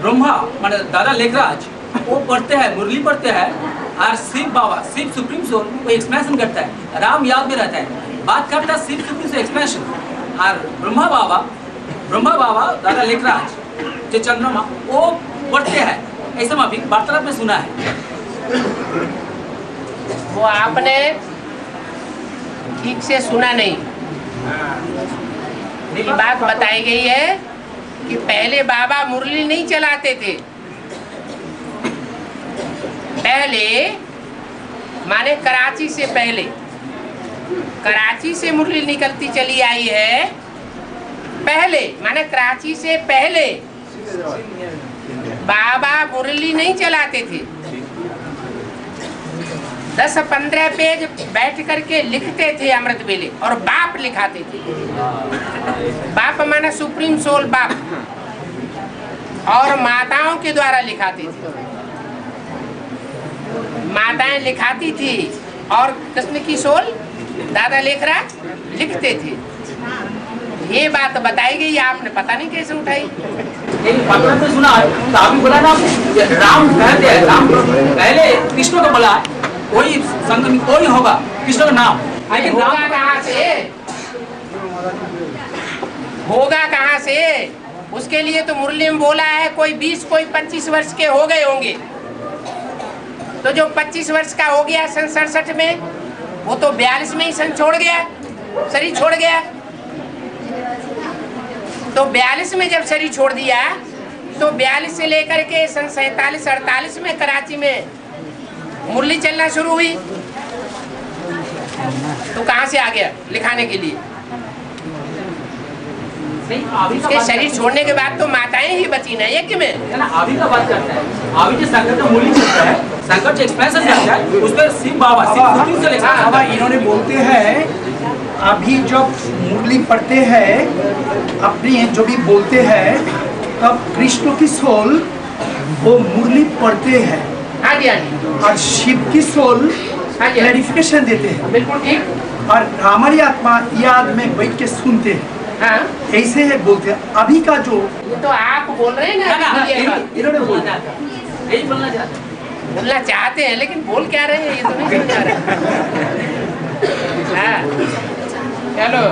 ब्रह्मा मतलब दादा लेखराज वो पढ़ते हैं, मुरली पढ़ते हैं, और शिव बाबा शिव सुप्रीम सोल वो एक्सपेंशन करता है, राम याद में रहता है, बात करता है शिव सुप्रीम सोल एक्सपेंशन। और ब्रह्मा बाबा दादा लेखराज जो चंद्रमा वो पढ़ते हैं। ऐसा मैं भी वार्तालाप में सुना है। वो आपने ठीक से सुना नहीं। ये बात बताई गई है कि पहले बाबा मुरली नहीं चलाते थे। पहले माने कराची से पहले, कराची से मुरली निकलती चली आई है। पहले माने कराची से पहले बाबा मुरली नहीं चलाते थे। 10-15 पेज बैठ करके लिखते थे अमृत वेले, और बाप लिखाते थे। बाप माना सुप्रीम सोल बाप, और माताओं के द्वारा लिखाते थे। माताएं लिखाती थी और कृष्ण की सोल दादा लेखराज लिखते थे। ये बात बताई गई, आपने पता नहीं कैसे उठाई। वार्तालाप में सुना है तो आपने बोला ना राम कहते हैं, राम पहले कृष्ण को बोला कोई संगम कोई होगा कृष्ण का नाम, लेकिन होगा कहाँ से? होगा कहाँ से? उसके लिए तो मुरली में बोला है कोई 20 कोई 25 वर्ष के हो गए होंगे। तो जो 25 वर्ष का हो गया सन 67 में, वो तो 42 में ही सन छोड़ गया, शरीर छोड़ गया। तो 42 में जब शरीर छोड़ दिया तो 42 से लेकर के सन 47-48 में कराची में मुरली चलना शुरू हुई। तो कहाँ से आ गया लिखाने के लिए? उसके शरीर छोड़ने के बाद तो माताएं ही बची ना यज्ञ में। अभी का बात करता है, अभी जो संकट का मूल्य चलता है, संकट जो एक्सपेंशन चलता है, उस पर शिव बाबा शिव से लिखा बाबा इन्होंने बोलते हैं अभी जब मुरली पढ़ते हैं अपनी जो भी बोलते हैं तब कृष्ण की सोल वो मुरली पढ़ते हैं। हाँ जी, हाँ जी। और शिव की सोल क्लैरिफिकेशन देते हैं। बिल्कुल ठीक। और हमारी आत्मा याद में बैठ के सुनते हैं। हाँ। ऐसे है बोलते हैं। अभी का जो ये तो आप बोल रहे हैं ना, इन्होंने बोला यही बोलना चाहते हैं, बोलना चाहते हैं लेकिन बोल क्या रहे हैं ये तो नहीं समझ आ रहा है। हाँ चलो